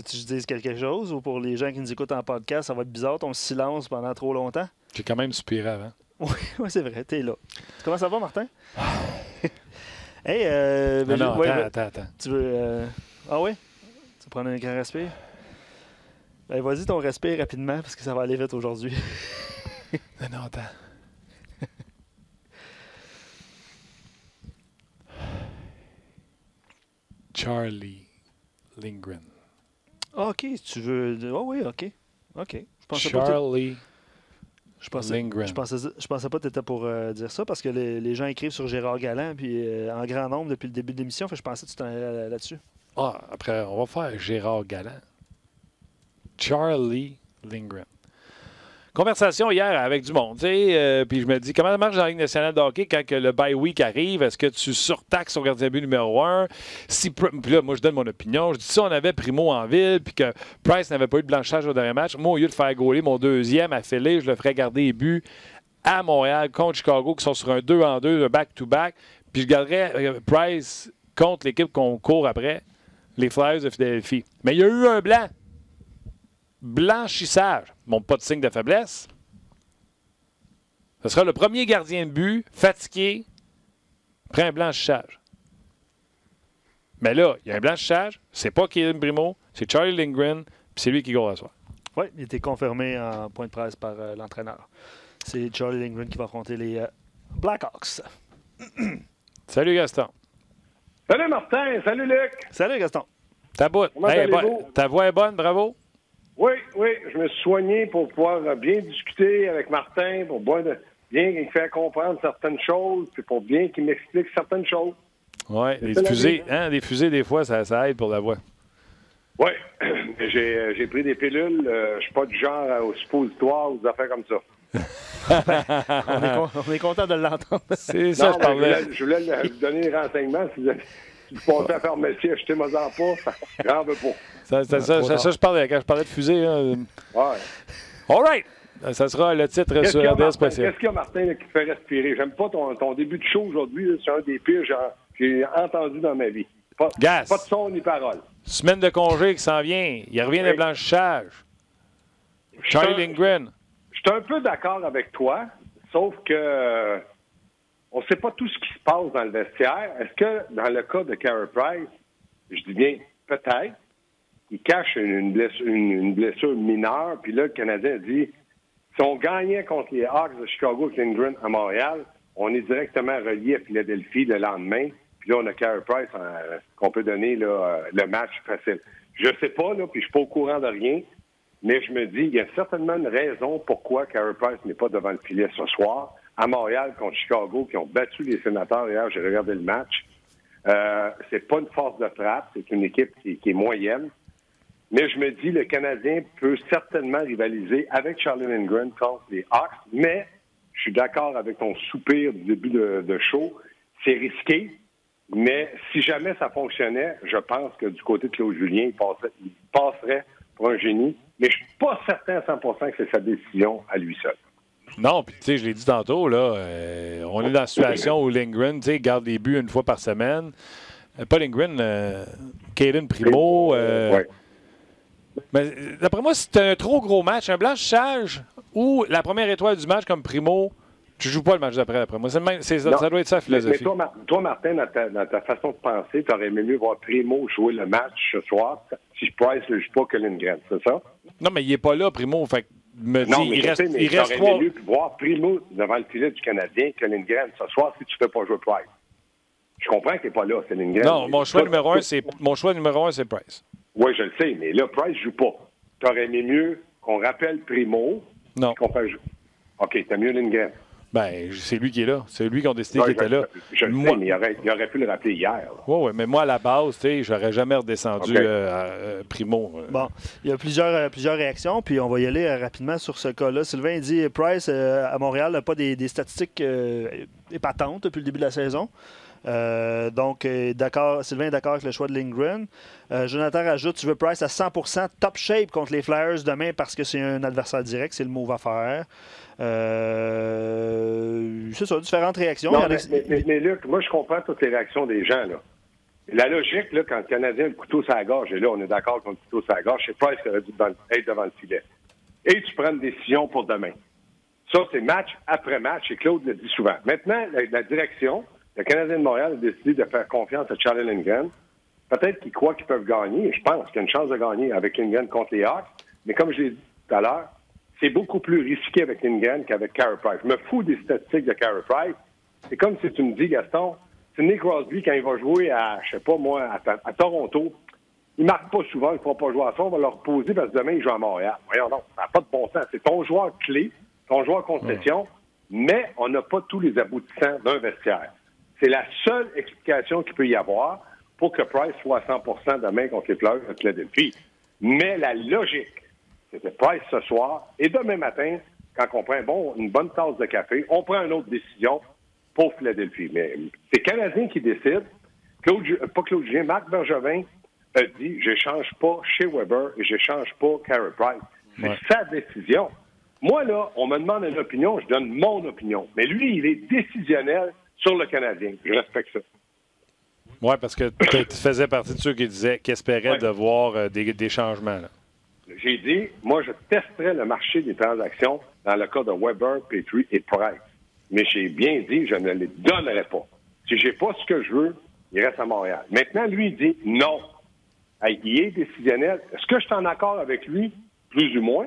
veux que je dise quelque chose ou pour les gens qui nous écoutent en podcast, ça va être bizarre ton silence pendant trop longtemps? J'ai quand même soupiré avant. Oui, c'est vrai, t'es là. Comment ça va, Martin? Hey, non, attends. Tu veux. Ah oui? Tu veux prendre un grand respire? Ben, vas-y, ton respire rapidement parce que ça va aller vite aujourd'hui. Non, attends. Charlie Lindgren. OK, si tu veux. Oh oui, OK. OK. Charlie Lindgren. Je pensais pas que tu étais pour dire ça parce que les gens écrivent sur Gérard Galland puis en grand nombre depuis le début de l'émission. Je pensais que tu t'en allais là-dessus. Ah, après, on va faire Gérard Galland. Charlie Lindgren. Conversation hier avec du monde, puis je me dis, comment ça marche dans la Ligue nationale de hockey quand que le bye week arrive? Est-ce que tu surtaxes ton gardien de but numéro 1? Puis là, moi, je donne mon opinion. Je dis, si on avait Primo en ville, puis que Price n'avait pas eu de blanchage au dernier match, moi, au lieu de faire gauler mon deuxième affilé, je le ferais garder les buts à Montréal contre Chicago, qui sont sur un 2-en-2, un back-to-back, puis je garderais Price contre l'équipe qu'on court après, les Flyers de Philadelphie. Mais il y a eu un blanc. Blanchissage. Mon pas de signe de faiblesse. Ce sera le premier gardien de but fatigué après un blanchissage. Mais là, il y a un blanchissage. C'est pas Cayden Primo, c'est Charlie Lindgren, puis c'est lui qui gagne la soirée. Oui, il était confirmé en point de presse par l'entraîneur. C'est Charlie Lindgren qui va affronter les Blackhawks. Salut Gaston. Salut Martin, salut Luc. Salut Gaston. Ta voix est bonne, bravo. Oui, je me suis soigné pour pouvoir bien discuter avec Martin, pour bien faire comprendre certaines choses, puis pour bien qu'il m'explique certaines choses. Oui, des fusées, des fois, ça aide pour la voix. Oui, j'ai pris des pilules. Je suis pas du genre au suppositoire ou des affaires comme ça. On est content de l'entendre. C'est ça, je parlais. Je voulais vous donner des renseignements. Si vous pensez à la pharmacie, achetez-moi en pas, j'en veux pas. Ça, je parlais quand je parlais de fusée. Ouais. All right. Ça sera le titre sur RDS spécial. Qu'est-ce qu'il y a, Martin, là, qui te fait respirer? J'aime pas ton début de show aujourd'hui. C'est un des pires que j'ai entendu dans ma vie. Pas de son ni parole. Semaine de congé qui s'en vient. Il revient de blanchissage. Charlie Lindgren. Je suis un peu d'accord avec toi, sauf que on ne sait pas tout ce qui se passe dans le vestiaire. Est-ce que, dans le cas de Carey Price, je dis bien peut-être, il cache une blessure mineure, puis là, le Canadien dit, si on gagnait contre les Hawks de Chicago avec Lindgren à Montréal, on est directement relié à Philadelphie le lendemain, puis là, on a Carey Price qu'on peut donner là, le match facile. Je sais pas, là, puis je suis pas au courant de rien, mais je me dis, il y a certainement une raison pourquoi Carey Price n'est pas devant le filet ce soir. À Montréal contre Chicago, qui ont battu les Sénateurs hier, j'ai regardé le match. C'est pas une force de frappe, c'est une équipe qui est moyenne. Mais je me dis, le Canadien peut certainement rivaliser avec Charlie Lindgren contre les Hawks, mais je suis d'accord avec ton soupir du début de show. C'est risqué, mais si jamais ça fonctionnait, je pense que du côté de Claude Julien, il passerait pour un génie. Mais je suis pas certain à 100% que c'est sa décision à lui seul. Non, puis tu sais, je l'ai dit tantôt, là, on est dans la situation où Lindgren, tu sais, garde des buts une fois par semaine. Pas Lindgren, Cayden Primo. Ouais. Mais d'après moi, c'est un trop gros match, un blanchissage ou la première étoile du match comme Primo, tu joues pas le match d'après moi. Ça doit être ça la philosophie. Mais toi, Martin, dans ta façon de penser, tu aurais aimé mieux voir Primo jouer le match ce soir si Price ne joue pas que Lindgren, c'est ça? Non, mais il n'est pas là, Primo. Fait me non, dit, mais il reste aimé mieux voir Primo devant le filet du Canadien que Lindgren ce soir si tu ne fais pas jouer Price. Je comprends qu'il n'est pas là, c'est Lindgren. Non, mon choix numéro un, c'est Price. Oui, je le sais, mais là, Price ne joue pas. Tu aurais aimé mieux qu'on rappelle Primo. Non. Qu'on fait jouer. OK, t'as mieux Lindgren. Ben, c'est lui qui est là. C'est lui qui a décidé qu'il était là. Je le sais, mais il aurait pu le rappeler hier. Oui, mais moi, à la base, tu sais, j'aurais jamais redescendu Primo. Bon, il y a plusieurs réactions, puis on va y aller rapidement sur ce cas-là. Sylvain dit Price, à Montréal, n'a pas des statistiques épatantes depuis le début de la saison. Donc, Sylvain est d'accord avec le choix de Lindgren. Jonathan rajoute, tu veux Price à 100% top shape contre les Flyers demain parce que c'est un adversaire direct, c'est le move à faire. C'est ça, différentes réactions. Non, mais Luc, moi je comprends toutes les réactions des gens, là. La logique, là, quand le Canadien a le couteau sur la gorge, et là, on est d'accord qu'on a le couteau sur la gorge, c'est Price qui aurait dû être devant le filet. Et tu prends une décision pour demain. Ça, c'est match après match, et Claude le dit souvent. Maintenant, la direction, le Canadien de Montréal a décidé de faire confiance à Charlie Lindgren. Peut-être qu'ils croient qu'ils peuvent gagner, et je pense qu'il y a une chance de gagner avec Lindgren contre les Hawks, mais comme je l'ai dit tout à l'heure, c'est beaucoup plus risqué avec Lindgren qu'avec Carey Price. Je me fous des statistiques de Carey Price. C'est comme si tu me dis, Gaston, Sidney Crosby, quand il va jouer à, je sais pas moi, à Toronto, il marque pas souvent, il ne pourra pas jouer à ça, on va le reposer parce que demain, il joue à Montréal. Voyons donc, ça n'a pas de bon sens. C'est ton joueur clé, ton joueur concession, mais on n'a pas tous les aboutissants d'un vestiaire. C'est la seule explication qu'il peut y avoir pour que Price soit à 100% demain contre les Flyers de Philadelphie. Mais la logique, c'était Price ce soir, et demain matin, quand on prend une bonne tasse de café, on prend une autre décision pour Philadelphie. Mais c'est Canadien qui décide. Pas Claude Julien, Marc Bergevin a dit, je n'échange pas chez Weber et je n'échange pas Carey Price. C'est sa décision. Moi, là, on me demande une opinion, je donne mon opinion. Mais lui, il est décisionnel sur le Canadien. Je respecte ça. Oui, parce que tu faisais partie de ceux qui espéraient de voir des changements. Là. J'ai dit, moi, je testerais le marché des transactions dans le cas de Weber, Petrie et Price. Mais j'ai bien dit, je ne les donnerai pas. Si j'ai pas ce que je veux, il reste à Montréal. Maintenant, lui, il dit non. Hey, il est décisionnel. Est-ce que je suis en accord avec lui? Plus ou moins.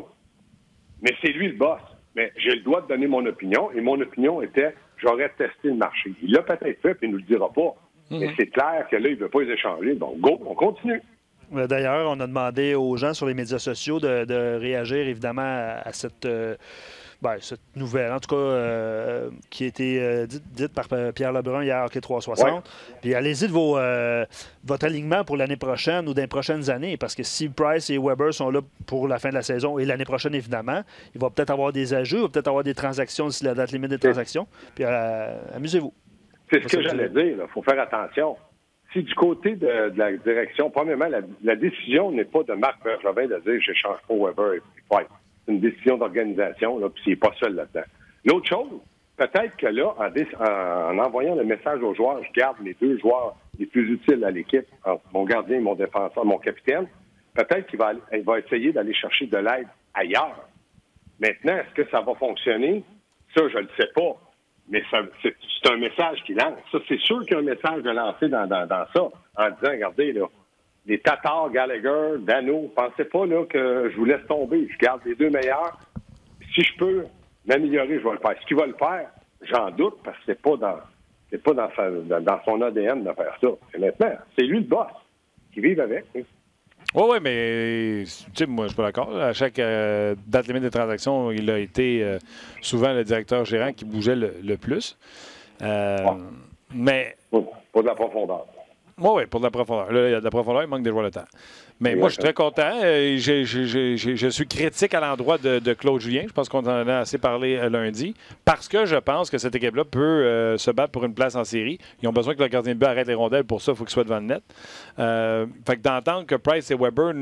Mais c'est lui le boss. Mais j'ai le droit de donner mon opinion. Et mon opinion était, j'aurais testé le marché. Il l'a peut-être fait, puis il ne nous le dira pas. Mais c'est clair que là, il ne veut pas les échanger. Donc, go, on continue. D'ailleurs, on a demandé aux gens sur les médias sociaux de réagir évidemment à cette nouvelle, en tout cas, qui a été dite par Pierre Lebrun hier à Hockey 360. Ouais. Puis allez-y de votre alignement pour l'année prochaine ou dans les prochaines années, parce que si Price et Weber sont là pour la fin de la saison et l'année prochaine, évidemment, il va peut-être avoir des ajouts, il va peut-être avoir des transactions d'ici la date limite des transactions. Puis amusez-vous. C'est ce que j'allais dire. Il faut faire attention. Si du côté de la direction, premièrement, la décision n'est pas de Marc Bergevin de dire « je change pas Weber et Price ». C'est une décision d'organisation, là, puis il n'est pas seul là-dedans. L'autre chose, peut-être que là, en envoyant le message aux joueurs, je garde les deux joueurs les plus utiles à l'équipe, mon gardien et mon défenseur, mon capitaine, peut-être qu'il va essayer d'aller chercher de l'aide ailleurs. Maintenant, est-ce que ça va fonctionner? Ça, je ne le sais pas. Mais c'est un message qui lance. Ça, c'est sûr qu'il y a un message de lancer dans ça, en disant, regardez, là, les Tatars, Gallagher, Dano, pensez pas là, que je vous laisse tomber. Je garde les deux meilleurs. Si je peux m'améliorer, je vais le faire. Ce qu'il va le faire, j'en doute, parce que c'est pas dans son ADN de faire ça. Et maintenant, c'est lui le boss qui vive avec. Oui, mais tu sais, moi, je suis pas d'accord. À chaque date limite des transactions, il a été souvent le directeur gérant qui bougeait le plus. Mais. Pas de la profondeur. Oui, pour de la profondeur. Là, il y a de la profondeur, il manque des joueurs de temps. Mais moi, je suis très content. Je suis critique à l'endroit de Claude Julien. Je pense qu'on en a assez parlé lundi. Parce que je pense que cette équipe-là peut se battre pour une place en série. Ils ont besoin que le gardien de but arrête les rondelles. Pour ça, il faut qu'il soit devant le net. Fait que d'entendre que Price et Weber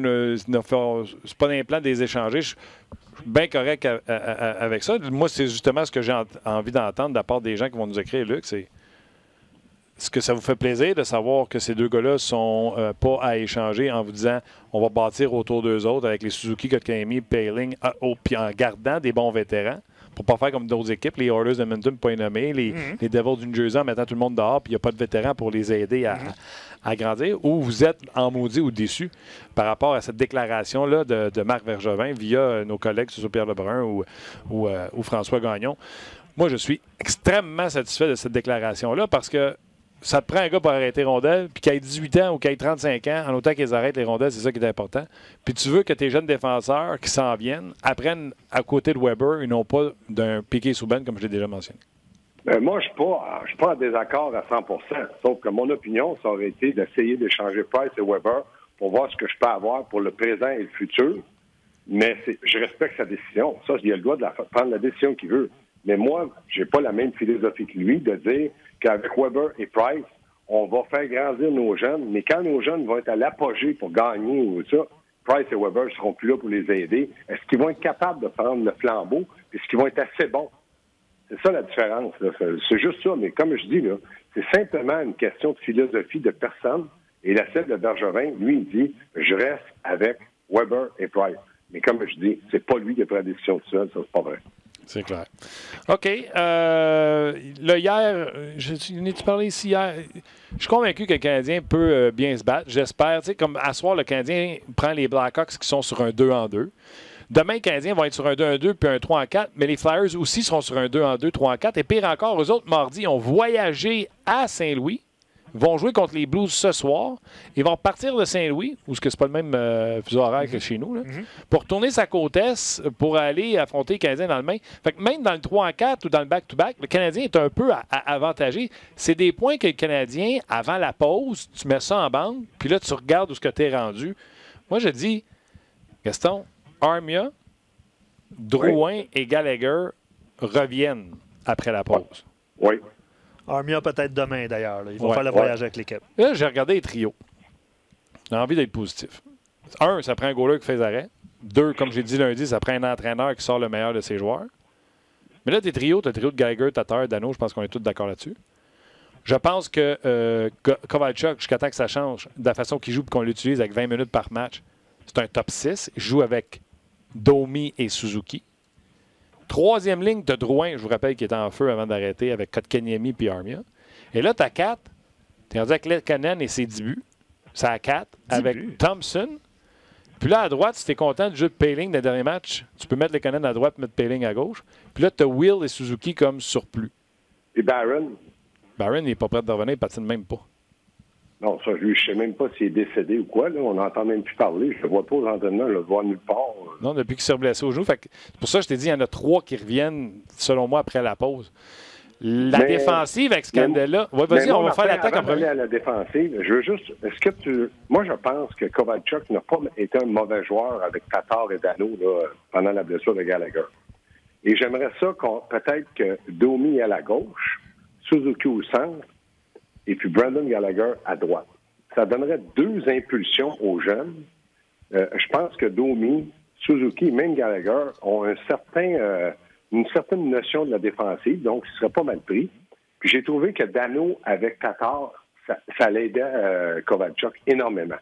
c'est pas dans les plans de les échanger, je suis bien correct avec ça. Moi, c'est justement ce que j'ai envie d'entendre de la part des gens qui vont nous écrire, Luc. C'est est-ce que ça vous fait plaisir de savoir que ces deux gars-là sont pas à échanger en vous disant on va bâtir autour d'eux autres avec les Suzuki, Kotkaniemi, Poehling, puis en gardant des bons vétérans pour pas faire comme d'autres équipes, les Oilers de Edmonton pas nommés, les Devils du New Jersey en mettant tout le monde dehors puis il n'y a pas de vétérans pour les aider à grandir, ou vous êtes en maudit ou déçu par rapport à cette déclaration-là de Marc Bergevin via nos collègues, que ce soit Pierre Lebrun ou François Gagnon. Moi, je suis extrêmement satisfait de cette déclaration-là parce que ça te prend un gars pour arrêter les rondelles, puis qu'il ait 18 ans ou qu'il ait 35 ans, en autant qu'ils arrêtent les rondelles, c'est ça qui est important. Puis tu veux que tes jeunes défenseurs qui s'en viennent apprennent à côté de Weber et non pas d'un Piquet-Souban, comme je l'ai déjà mentionné. Moi, je suis pas en désaccord à 100%. Sauf que mon opinion, ça aurait été d'essayer d'échanger Price et Weber pour voir ce que je peux avoir pour le présent et le futur. Mais je respecte sa décision. Ça, il a le droit de prendre la décision qu'il veut. Mais moi, j'ai pas la même philosophie que lui de dire qu'avec Weber et Price, on va faire grandir nos jeunes, mais quand nos jeunes vont être à l'apogée pour gagner ou ça, Price et Weber ne seront plus là pour les aider. Est-ce qu'ils vont être capables de prendre le flambeau? Est-ce qu'ils vont être assez bons? C'est ça la différence. Là. C'est juste ça, mais comme je dis, là, c'est simplement une question de philosophie de personne. Et la cible de Bergevin, lui, il dit « Je reste avec Weber et Price ». Mais comme je dis, c'est pas lui qui a pris la décision tout seul, ça, c'est pas vrai. C'est clair. OK. Là, hier, n'ai-tu parlé ici hier? Je suis convaincu que le Canadien peut bien se battre. J'espère. Tu sais, comme à soir, le Canadien prend les Blackhawks qui sont sur un 2-2. Demain, les Canadiens vont être sur un 2-2 puis un 3-4, mais les Flyers aussi seront sur un 2-2, 3-4. Et pire encore, eux autres, mardi, ont voyagé à Saint-Louis, vont jouer contre les Blues ce soir. Ils vont partir de Saint-Louis, où ce que c'est pas le même fuseau horaire que chez nous, là, pour tourner sa côte est pour aller affronter les Canadiens dans le Main. Fait que même dans le 3-4 ou dans le back-to-back, le Canadien est un peu avantagé. C'est des points que le Canadien, avant la pause, tu mets ça en bande, puis là, tu regardes où ce que tu es rendu. Moi, je dis, Gaston, Armia, Drouin et Gallagher reviennent après la pause. Oui. Armia peut-être demain, d'ailleurs. Ils vont faire le voyage avec l'équipe. Là, j'ai regardé les trios. J'ai envie d'être positif. 1, ça prend un goaler qui fait les arrêts. 2, comme j'ai dit lundi, ça prend un entraîneur qui sort le meilleur de ses joueurs. Mais là, tes trios, tu as le trio de Gallagher, Tatar, Dano, je pense qu'on est tous d'accord là-dessus. Je pense que Kovalchuk, jusqu'à temps que ça change, de la façon qu'il joue et qu'on l'utilise avec 20 minutes par match, c'est un top 6. Il joue avec Domi et Suzuki. Troisième ligne de Drouin, je vous rappelle qu'il était en feu avant d'arrêter avec Kotkaniemi et Armia. Et là, tu as 4. Tu es rendu avec Lehkonen et ses débuts. C'est à 4 avec Thompson. Puis là, à droite, si tu es content du jeu de Payling dans le dernier match, tu peux mettre Lehkonen à droite et mettre Payling à gauche. Puis là, tu as Will et Suzuki comme surplus. Et Barron? Barron, il n'est pas prêt de revenir, il ne patine même pas. Non, ça, je ne sais même pas s'il est décédé ou quoi. Là. On n'entend même plus parler. Je ne le vois pas aux entraînements, je le vois nulle part. Non, depuis qu'il s'est blessé au genou. C'est pour ça que je t'ai dit, il y en a 3 qui reviennent, selon moi, après la pause. La défensive avec Scandella. Ouais, vas-y, on va faire l'attaque en premier. À la défensive, je veux juste. Est-ce que moi, je pense que Kovalchuk n'a pas été un mauvais joueur avec Tatar et Dano là, pendant la blessure de Gallagher. Et j'aimerais ça peut-être que Domi à la gauche, Suzuki au centre, et puis Brendan Gallagher à droite. Ça donnerait 2 impulsions aux jeunes. Je pense que Domi, Suzuki et même Gallagher ont une certaine notion de la défensive, donc ce serait pas mal pris. Puis j'ai trouvé que Dano avec Tatar, ça l'aidait Kovalchuk énormément.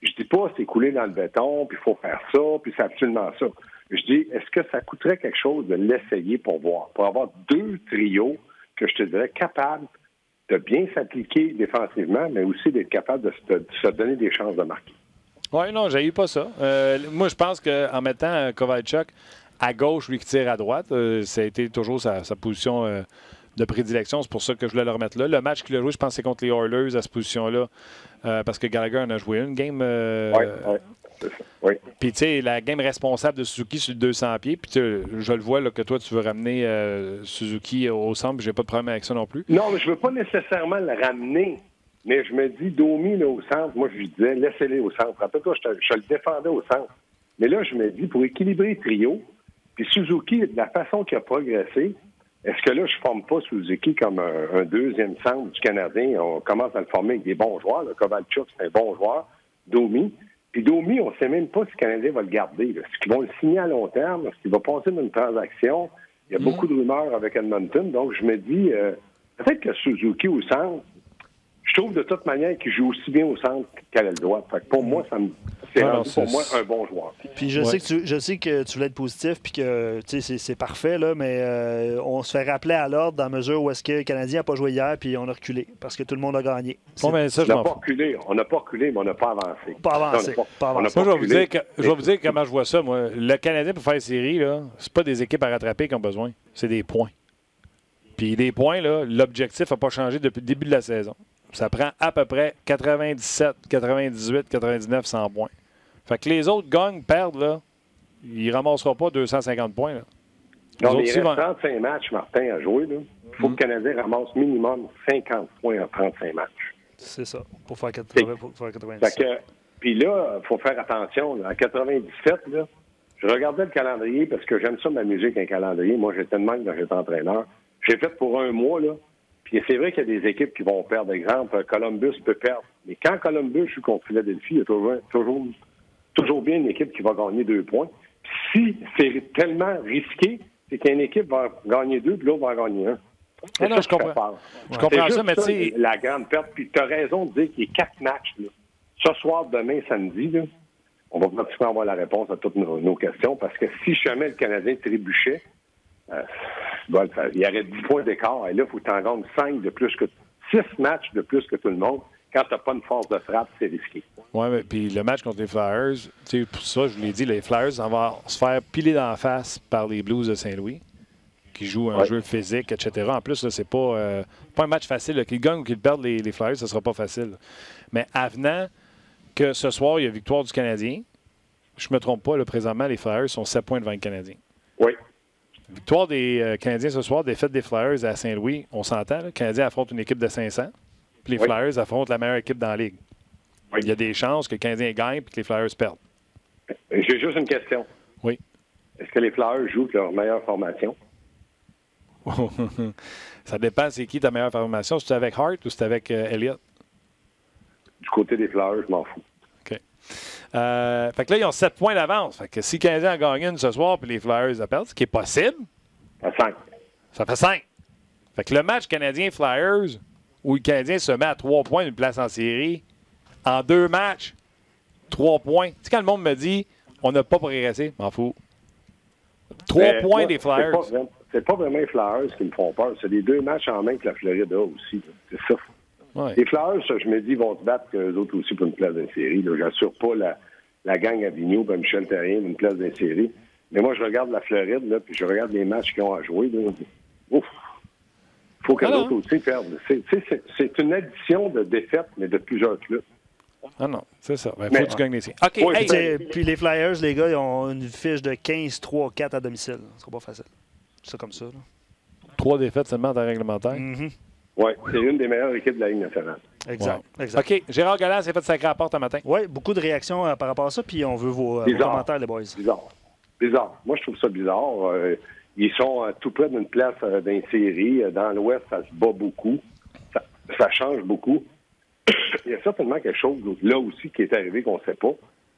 Je dis pas c'est coulé dans le béton, puis il faut faire ça, puis c'est absolument ça. Je dis, est-ce que ça coûterait quelque chose de l'essayer pour voir, pour avoir 2 trios que je te dirais capables de bien s'appliquer défensivement, mais aussi d'être capable de se donner des chances de marquer. Oui, non, j'ai eu pas ça. Moi, je pense qu'en mettant Kovalchuk à gauche, lui qui tire à droite, ça a été toujours sa position de prédilection. C'est pour ça que je voulais le remettre là. Le match qu'il a joué, je pense que c'est contre les Oilers à cette position-là, parce que Gallagher en a joué une game. Oui. Puis, tu sais, la game responsable de Suzuki sur le 200 pieds. Puis, je le vois là, que toi, tu veux ramener Suzuki au centre. J'ai pas de problème avec ça non plus. Non, mais je veux pas nécessairement le ramener. Mais je me dis, Domi là, au centre, moi, je lui disais, laissez-les au centre. Rappelle-toi, je le défendais au centre. Mais là, je me dis, pour équilibrer le trio, puis Suzuki, de la façon qu'il a progressé, est-ce que là, je forme pas Suzuki comme un deuxième centre du Canadien? On commence à le former avec des bons joueurs. Là. Kovalchuk, c'est un bon joueur. Domi. Puis Domi, on ne sait même pas si le Canadien va le garder. Là. Est-ce qu'ils vont le signer à long terme? Est-ce qu'il va passer d'une transaction? Il y a beaucoup de rumeurs avec Edmonton. Donc, je me dis, peut-être que Suzuki au centre, je trouve de toute manière qu'il joue aussi bien au centre qu'à l'aile droite. Fait que pour moi, c'est pour moi un bon joueur. Puis je sais que tu voulais être positif puis que c'est parfait, là, mais on se fait rappeler à l'ordre dans la mesure où est-ce que le Canadien n'a pas joué hier puis on a reculé parce que tout le monde a gagné. Bon, ben, ça, on n'a pas reculé, mais on n'a pas avancé. Pas avancé. Moi, je vais vous dire comment je vois ça. Moi. Le Canadien, pour faire une série, c'est pas des équipes à rattraper qui ont besoin. C'est des points. Puis des points, là, l'objectif n'a pas changé depuis le début de la saison. Ça prend à peu près 97, 98, 99, 100 points. Fait que les autres gagnent, perdent, là, ils ne ramasseront pas 250 points. Là. Non, mais il reste 35 matchs, Martin, à jouer. Il faut que le Canadien ramasse minimum 50 points en 35 matchs. C'est ça, pour faire 97. Puis là, il faut faire attention. Là, en 97, là, je regardais le calendrier parce que j'aime ça m'amuser avec un calendrier. Moi, j'étais de même quand j'étais entraîneur. J'ai fait pour un mois, là. Puis c'est vrai qu'il y a des équipes qui vont perdre. Par exemple, Columbus peut perdre. Mais quand Columbus joue contre Philadelphie, il y a toujours bien une équipe qui va gagner 2 points. Puis si c'est tellement risqué, c'est qu'une équipe va gagner 2 puis l'autre va en gagner 1. Non, je comprends. Je comprends ça, mais tu sais... La grande perte. Puis tu as raison de dire qu'il y a 4 matchs. Là. Ce soir, demain, samedi, là, on va pratiquement avoir la réponse à toutes nos questions, parce que si jamais le Canadien trébuchait, il y aurait 10 points d'écart, et là, il faut que tu en gagnes 5 de plus que 6 matchs de plus que tout le monde. Quand tu n'as pas une force de frappe, c'est risqué. Oui, mais puis le match contre les Flyers, pour ça, je vous l'ai dit, les Flyers vont se faire piler dans la face par les Blues de Saint-Louis, qui jouent un jeu physique, etc. En plus, c'est pas un match facile. Qu'ils gagnent ou qu'ils perdent les Flyers, ce ne sera pas facile. Mais avenant que ce soir, il y a victoire du Canadien, je ne me trompe pas, là, présentement, les Flyers sont 7 points devant le Canadien. Oui. Victoire des Canadiens ce soir, défaite des Flyers à Saint-Louis, on s'entend. Le Canadien affronte une équipe de 500, puis les Flyers affrontent la meilleure équipe dans la Ligue. Oui. Il y a des chances que le Canadien gagne et que les Flyers perdent. J'ai juste une question. Oui. Est-ce que les Flyers jouent leur meilleure formation? Ça dépend, c'est qui ta meilleure formation. Si c'est avec Hart ou si c'est avec Elliott? Du côté des Flyers, je m'en fous. OK. Fait que là, ils ont 7 points d'avance. Fait que si le Canadien a gagné une ce soir puis les Flyers a perdu, ce qui est possible. Ça fait 5. Ça fait 5. Fait que le match Canadien-Flyers, où le Canadien se met à 3 points d'une place en série, en 2 matchs, 3 points. Tu sais, quand le monde me dit on n'a pas progressé, m'en fous. 3 points des Flyers. C'est pas vraiment les Flyers qui me font peur. C'est les 2 matchs en main que la Floride a aussi. C'est ça. Ouais. Les Flyers, je me dis, vont se battre qu'eux autres aussi pour une place d'une série. J'assure pas la gang à Vigneault, ben Michel Therrien, d'une place d'une série. Mais moi, je regarde la Floride, là, puis je regarde les matchs qu'ils ont à jouer. Là. Ouf! Il faut que les autres aussi perdent. C'est une addition de défaites, mais de plusieurs clubs. Ah non, c'est ça. Il faut que tu gagnes les séries. OK. Oui, puis les Flyers, les gars, ils ont une fiche de 15-3-4 à domicile. Ce sera pas facile. C'est ça comme ça. Là. 3 défaites seulement en temps réglementaire. Oui, c'est une des meilleures équipes de la Ligue nationale. Exact. Wow. Exact. OK. Gérard Galland s'est fait sacrer à la porte un matin. Oui, beaucoup de réactions par rapport à ça, puis on veut vos commentaires, les boys. Bizarre. Moi, je trouve ça bizarre. Ils sont tout près d'une place d'une série. Dans l'Ouest, ça se bat beaucoup. Ça change beaucoup. Il y a certainement quelque chose là aussi qui est arrivé qu'on ne sait pas.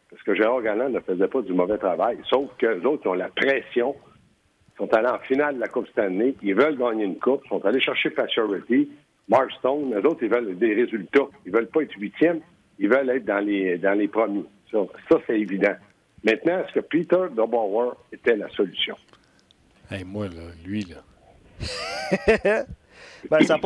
Parce que Gérard Galland ne faisait pas du mauvais travail. Sauf que les autres, ils ont la pression. Ils sont allés en finale de la Coupe Stanley. Ils veulent gagner une coupe. Ils sont allés chercher Pacioretty, Mark Stone. Les autres, ils veulent des résultats. Ils veulent pas être 8e. Ils veulent être dans les premiers. Ça, c'est évident. Maintenant, est-ce que Peter DeBoer était la solution? Hey, moi, là, lui, là. Ben, ça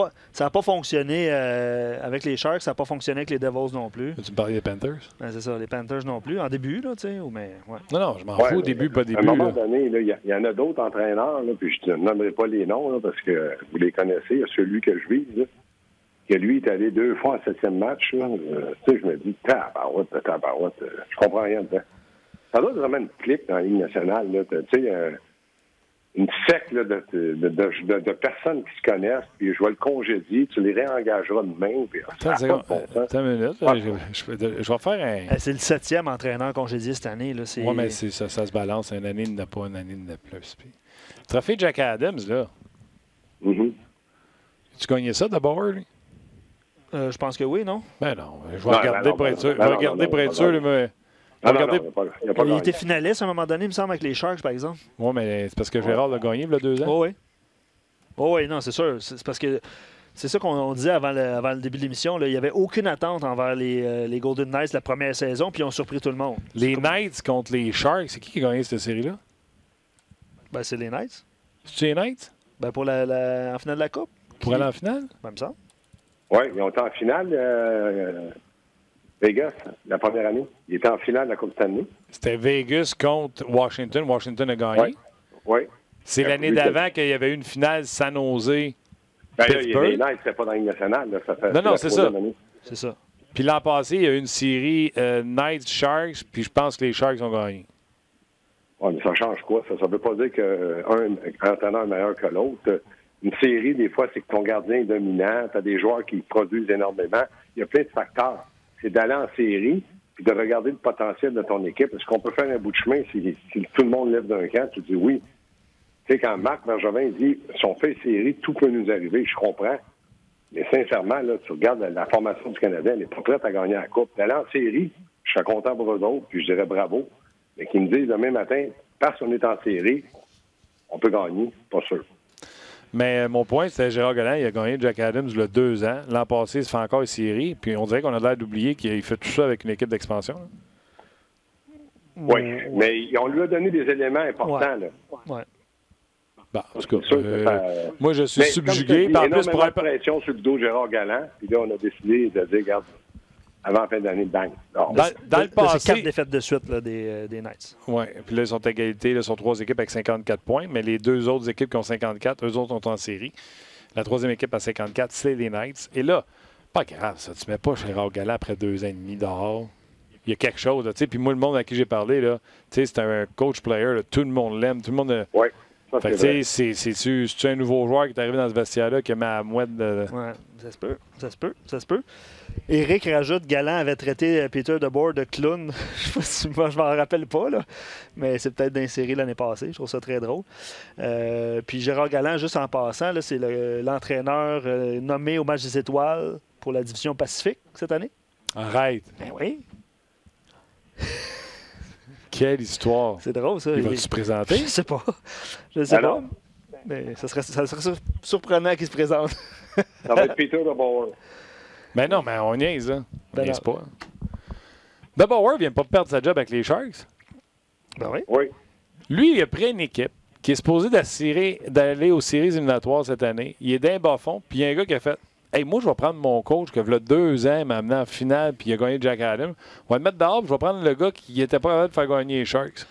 n'a pas fonctionné avec les Sharks, ça n'a pas fonctionné avec les Devils non plus. Tu me parlais des Panthers? Ben, c'est ça, les Panthers non plus. En début, là, tu sais, mais ouais. Non, je m'en fous au début, pas début. À un moment donné, il y en a d'autres entraîneurs, là, puis je ne nommerai pas les noms, là, parce que vous les connaissez. Il y a celui que je vis, là, que lui est allé 2 fois en 7e match. Là, tu sais, je me dis, tabarouette, je comprends rien dedans. Ça doit être vraiment une clique dans la Ligue nationale, là, tu sais, une secte là, de personnes qui se connaissent, puis je vais le congédier, tu les réengageras demain. Puis, attends une minute, je vais faire un... C'est le 7e entraîneur congédié cette année. Oui, mais ça se balance. Une année, il n'y en a pas, une année, il n'y en a plus. Puis... Le trophée Jack Adams, là. Tu gagnais ça d'abord, lui? Je pense que oui, non? Ben non, je vais regarder pour être sûr. Je vais regarder pour être sûr, mais... Il était finaliste à un moment donné, il me semble, avec les Sharks, par exemple. Oui, mais c'est parce que Gérard l'a gagné il y a 2 ans. Oh, oui. Oh, oui, non, c'est sûr. C'est parce que c'est ça qu'on disait avant le début de l'émission. Là. Il n'y avait aucune attente envers les Golden Knights la première saison, puis ils ont surpris tout le monde. Les Knights contre les Sharks, c'est qui a gagné cette série-là? Ben, c'est les Knights. C'est-tu les Knights? Ben, pour en finale de la Coupe. Pour aller en finale? Ben, me semble. Oui, ils ont été en finale. Vegas, la première année. Il était en finale de la Coupe Stanley. C'était Vegas contre Washington. Washington a gagné. Oui. C'est l'année d'avant qu'il y avait eu une finale San Jose. Ben là, les Knights, c'était pas dans la Ligue nationale. Là. Ça fait non, c'est ça. C'est ça. Puis l'an passé, il y a eu une série Knights-Sharks, puis je pense que les Sharks ont gagné. Oui, mais ça change quoi? Ça ne veut pas dire qu'un entraîneur est meilleur que l'autre. Une série, des fois, c'est que ton gardien est dominant, tu as des joueurs qui produisent énormément. Il y a plein de facteurs. C'est d'aller en série puis de regarder le potentiel de ton équipe. Est-ce qu'on peut faire un bout de chemin si tout le monde lève d'un camp? Tu dis oui. Tu sais, quand Marc Bergevin dit si on fait série, tout peut nous arriver, je comprends. Mais sincèrement, là, tu regardes la formation du Canadien, elle n'est pas prête à gagner la Coupe. D'aller en série, je serais content pour eux autres, puis je dirais bravo. Mais qu'ils me disent demain matin, parce qu'on est en série, on peut gagner, pas sûr. Mais mon point, c'était Gérard Galland, il a gagné Jack Adams il y a 2 ans. L'an passé, il se fait encore une série. Puis on dirait qu'on a l'air d'oublier qu'il fait tout ça avec une équipe d'expansion. Oui, mais on lui a donné des éléments importants. Là. Ouais. Bon, en tout cas, moi, je suis subjugué. Il y a énormément de pression sur le dos de Gérard Galland. Puis là, on a décidé de dire, regarde, avant la fin d'année, bang. Dans le passé... C'est 4 défaites de suite là, des Knights. Oui, puis là, ils sont à égalité. Là, sont 3 équipes avec 54 points, mais les 2 autres équipes qui ont 54, eux autres sont en série. La 3e équipe à 54, c'est les Knights. Et là, pas grave, ça. Tu mets pas Gérard Galland après 2 ans et demi dehors. Il y a quelque chose. Là, puis moi, le monde à qui j'ai parlé, là, c'est un coach-player. Là, tout le monde l'aime. Tout le monde... Oui. C'est-tu un nouveau joueur qui est arrivé dans ce vestiaire-là qui met à mouette de... Ouais, ça se peut. Éric rajoute, Galland avait traité Peter DeBoer de clown. Moi, je m'en rappelle pas, là. Mais c'est peut-être d'insérer l'année passée. Je trouve ça très drôle. Puis Gérard Galland, juste en passant, là, c'est l'entraîneur nommé au match des étoiles pour la division Pacifique cette année. Arrête. Ben oui. Quelle histoire. C'est drôle, ça. Il va-tu se présenter? Je sais pas. Pas. Mais ça serait surprenant qu'il se présente. Ça va être Peter DeBoer. Mais non, mais on niaise, là. On niaise non. pas. DeBoer vient pas perdre sa job avec les Sharks. Ben oui. Oui. Lui, il a pris une équipe qui est supposée d'aller aux séries éliminatoires cette année. Il est d'un bas fond, puis il y a un gars qui a fait hey, moi, je vais prendre mon coach qui, il y a 2 ans, m'a amené en finale, puis il a gagné Jack Adams. On va le mettre dehors, puis je vais prendre le gars qui n'était pas capable de faire gagner les Sharks.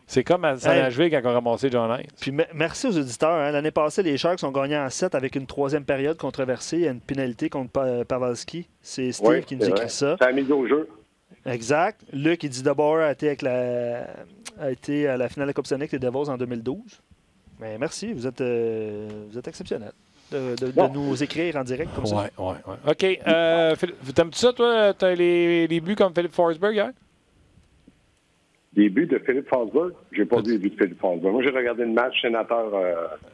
C'est comme à Nashville quand on a ramassé John Hines. Puis merci aux auditeurs. Hein. L'année passée, les Sharks ont gagné en 7 avec une 3e période controversée. Il y a une pénalité contre Pavelski. C'est Steve qui nous écrit ça. C'est la mise au jeu. Exact. Luc, il dit d'abord a été à la finale de la Coupe Stanley avec les Devils en 2012. Mais merci, vous êtes exceptionnels de nous écrire en direct comme ça. Oui. OK. T'aimes-tu ça, toi? T'as les buts comme Philippe Forsberg hier? Les buts de Philippe Forsberg? J'ai pas vu les buts de Philippe Forsberg. Moi, j'ai regardé le match sénateur.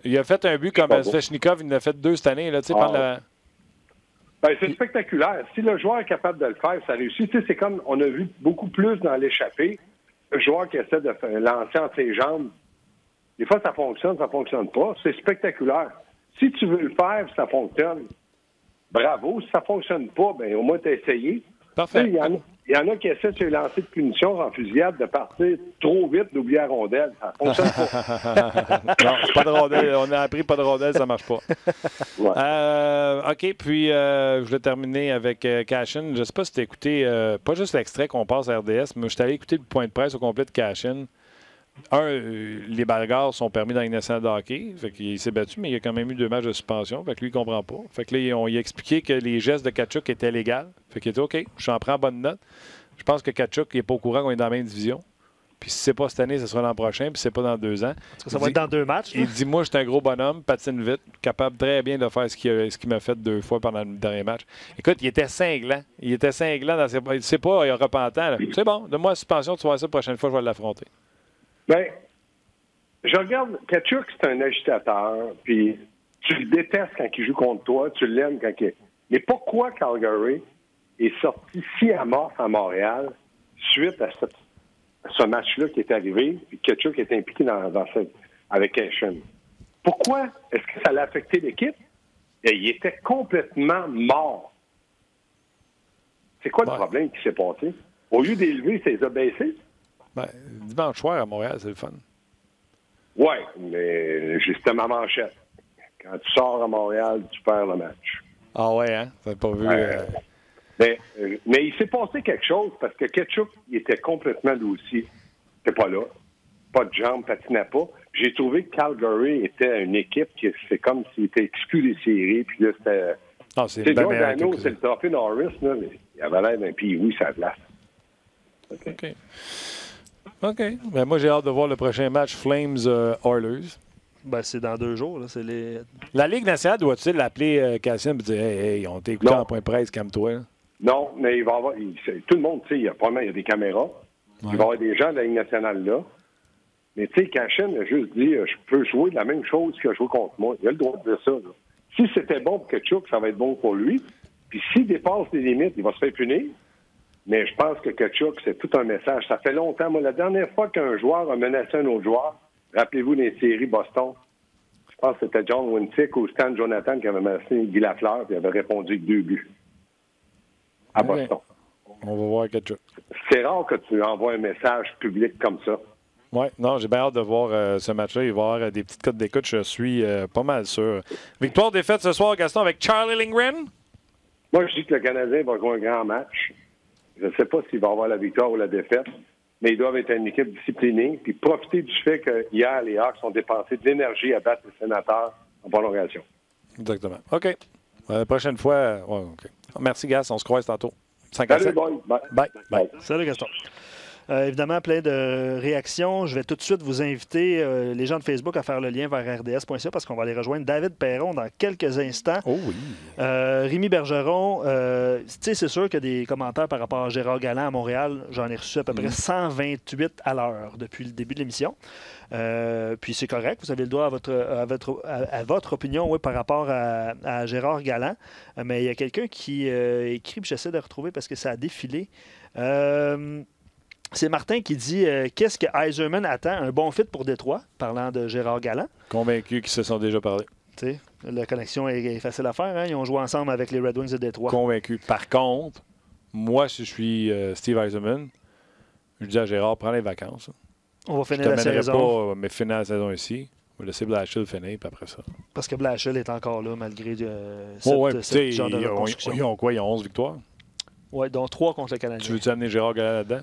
Il a fait un but comme Svechnikov, il en a fait 2 cette année. Là, Ben, c'est spectaculaire. Si le joueur est capable de le faire, ça réussit. Tu sais, c'est comme on a vu beaucoup plus dans l'échappée. Le joueur qui essaie de lancer entre ses jambes, des fois, ça fonctionne pas. C'est spectaculaire. Si tu veux le faire, ça fonctionne. Bravo. Si ça fonctionne pas, ben au moins, tu as essayé. Parfait. Il y en a qui essaient de se lancer de punition en fusillade, de partir trop vite, d'oublier la rondelle. Ça fonctionne pas. Non, pas de rondelle. On a appris pas de rondelle, ça marche pas. Ouais. OK, puis je voulais terminer avec Cashin. Je ne sais pas si tu as écouté, pas juste l'extrait qu'on passe à RDS, mais je suis allé écouter le point de presse au complet de Cashin. Les bagarres sont permis dans les nationales de hockey. Fait qu'il s'est battu, mais il y a quand même eu 2 matchs de suspension. Fait que lui, il comprend pas. Fait que là, on lui a expliqué que les gestes de Tkachuk étaient légaux. Fait qu'il était OK, j'en prends bonne note. Je pense que Tkachuk n'est pas au courant qu'on est dans la même division. Puis si c'est pas cette année, ce sera l'an prochain. Puis c'est pas dans 2 ans. Ça va être dans 2 matchs. Il dit, moi, je suis un gros bonhomme, patine vite, capable très bien de faire ce qu'il m'a fait 2 fois pendant le dernier match. Écoute, il était cinglant. Il c'est pas repentant. C'est bon, donne-moi la suspension, tu vas voir ça la prochaine fois, je vais l'affronter. Bien, je regarde, Tkachuk, c'est un agitateur, puis tu le détestes quand il joue contre toi, tu l'aimes quand il... Mais pourquoi Calgary est sorti si amorphe à Montréal suite à ce match-là qui est arrivé, puis Tkachuk est impliqué avec Cashin? Pourquoi est-ce que ça l'a affecté l'équipe? Et il était complètement mort. C'est quoi le problème qui s'est passé? Au lieu d'élever, c'est les a baissés? Ben, dimanche soir à Montréal, c'est le fun. Oui, mais c'était ma manchette. Quand tu sors à Montréal, tu perds le match. Ah ouais, hein? T'as pas vu... Mais il s'est passé quelque chose parce que Tkachuk, il était complètement lui aussi. Il n'était pas là. Pas de jambes, patinait pas. J'ai trouvé que Calgary était une équipe qui c'est comme s'il était exclu des séries. Puis là, c'était... Non, c'est le Giordano, c'est le Toffee Norris, là, mais il avait l'air d'un pee-wee sur la glace. OK. Ben, moi, j'ai hâte de voir le prochain match Flames-Oilers. Ben, c'est dans 2 jours. Là. C'est La Ligue nationale doit-il l'appeler Cassien et dire hey, on t'a écouté en point de presse, calme-toi. Non, mais il va y avoir. Tout le monde, tu sais, il y a des caméras. Ouais. Il va y avoir des gens de la Ligue nationale là. Mais tu sais, Cashin a juste dit je peux jouer de la même chose qu'il a joué contre moi. Il a le droit de dire ça. Là. Si c'était bon pour Tkachuk, ça va être bon pour lui. Puis s'il dépasse les limites, il va se faire punir. Mais je pense que Tkachuk, c'est tout un message. Ça fait longtemps. Moi, la dernière fois qu'un joueur a menacé un autre joueur, rappelez-vous les séries Boston, pense que c'était John Winsick ou Stan Jonathan qui avait menacé Guy Lafleur et avait répondu avec 2 buts à Boston. On va voir quelque chose. C'est rare que tu envoies un message public comme ça. Oui, non, j'ai bien hâte de voir ce match-là. Il va y avoir des petites cotes d'écoute, je suis pas mal sûr. Victoire, défaite ce soir, Gaston, avec Charlie Lindgren? Moi, je dis que le Canadien va jouer un grand match. Je ne sais pas s'il va avoir la victoire ou la défaite, mais ils doivent être une équipe disciplinée puis profiter du fait que hier, les Hawks ont dépensé de l'énergie à battre les Sénateurs en prolongation. Exactement. OK. La prochaine fois, OK. Merci, Gas. On se croise tantôt. 5 à 7. Salut, boy. Bye. Bye. Salut, Gaston. Évidemment, plein de réactions. Je vais tout de suite vous inviter, les gens de Facebook, à faire le lien vers rds.ca parce qu'on va aller rejoindre David Perron dans quelques instants. Oh oui. Rémi Bergeron, c'est sûr qu'il y a des commentaires par rapport à Gérard Galland à Montréal. J'en ai reçu à peu près 128 à l'heure depuis le début de l'émission. Puis c'est correct, vous avez le droit à votre opinion par rapport à Gérard Galland. Mais il y a quelqu'un qui écrit, puis j'essaie de retrouver parce que ça a défilé. C'est Martin qui dit qu'est-ce que Yzerman attend? Un bon fit pour Détroit, parlant de Gérard Galland. Convaincu qu'ils se sont déjà parlé. T'sais, la connexion est facile à faire. Hein? Ils ont joué ensemble avec les Red Wings de Détroit. Convaincu. Par contre, moi, si je suis Steve Yzerman, je dis à Gérard, prends les vacances. On va finir la saison. Je ne t'amènerai pas, mais finir la saison ici. On va laisser Blashill finir, puis après ça. Parce que Blashill est encore là, malgré cette genre de reconstruction. Ils ont quoi? Ils ont 11 victoires? Oui, dont 3 contre le Canadien. Tu veux-tu amener Gérard Galland là-dedans?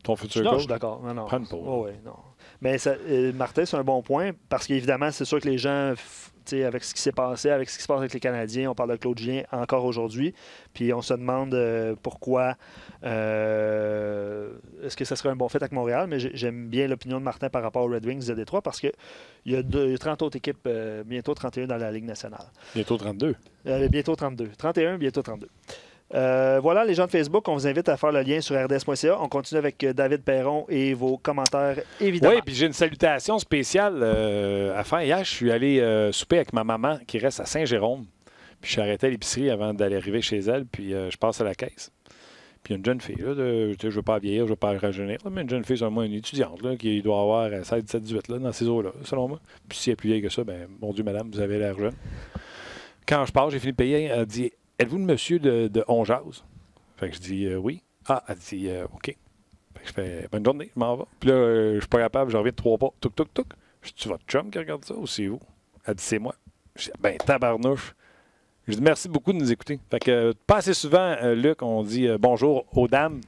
Ton futur coach? Non, je suis d'accord. Non. Prends une pause. Oui, non. Mais Martin, c'est un bon point, parce qu'évidemment, c'est sûr que les gens, avec ce qui s'est passé, avec ce qui se passe avec les Canadiens, on parle de Claude Julien encore aujourd'hui, puis on se demande pourquoi est-ce que ça serait un bon fit avec Montréal, mais j'aime bien l'opinion de Martin par rapport aux Red Wings de Détroit, parce qu'il y a 30 autres équipes, bientôt 31 dans la Ligue nationale. Bientôt 32. Bientôt 32. 31, bientôt 32. Voilà, les gens de Facebook, on vous invite à faire le lien sur rds.ca. On continue avec David Perron et vos commentaires, évidemment. Oui, puis j'ai une salutation spéciale à faire. Hier, je suis allé souper avec ma maman qui reste à Saint-Jérôme. Puis je suis arrêté à l'épicerie avant d'aller arriver chez elle, puis je passe à la caisse. Puis il y a une jeune fille, là, je ne veux pas vieillir, je ne veux pas rajeunir, mais une jeune fille, c'est moins une étudiante, là, qui doit avoir 16, 17, 18 là, dans ces eaux-là, selon moi. Puis si elle est plus vieille que ça, ben mon Dieu, madame, vous avez l'air jeune. Quand je pars, j'ai fini de payer, elle dit: êtes-vous le monsieur de On Jase? Fait que je dis oui. Ah, elle dit OK. Fait que je fais bonne journée, je m'en vais. Puis là, je suis pas capable, je reviens de 3 pas. Touc, touc, touc. Je dis: tu votre chum qui regarde ça ou c'est vous? Elle dit: c'est moi. Je dis: ben, tabarnouche. Je dis: merci beaucoup de nous écouter. Fait que pas assez souvent, Luc, on dit bonjour aux dames.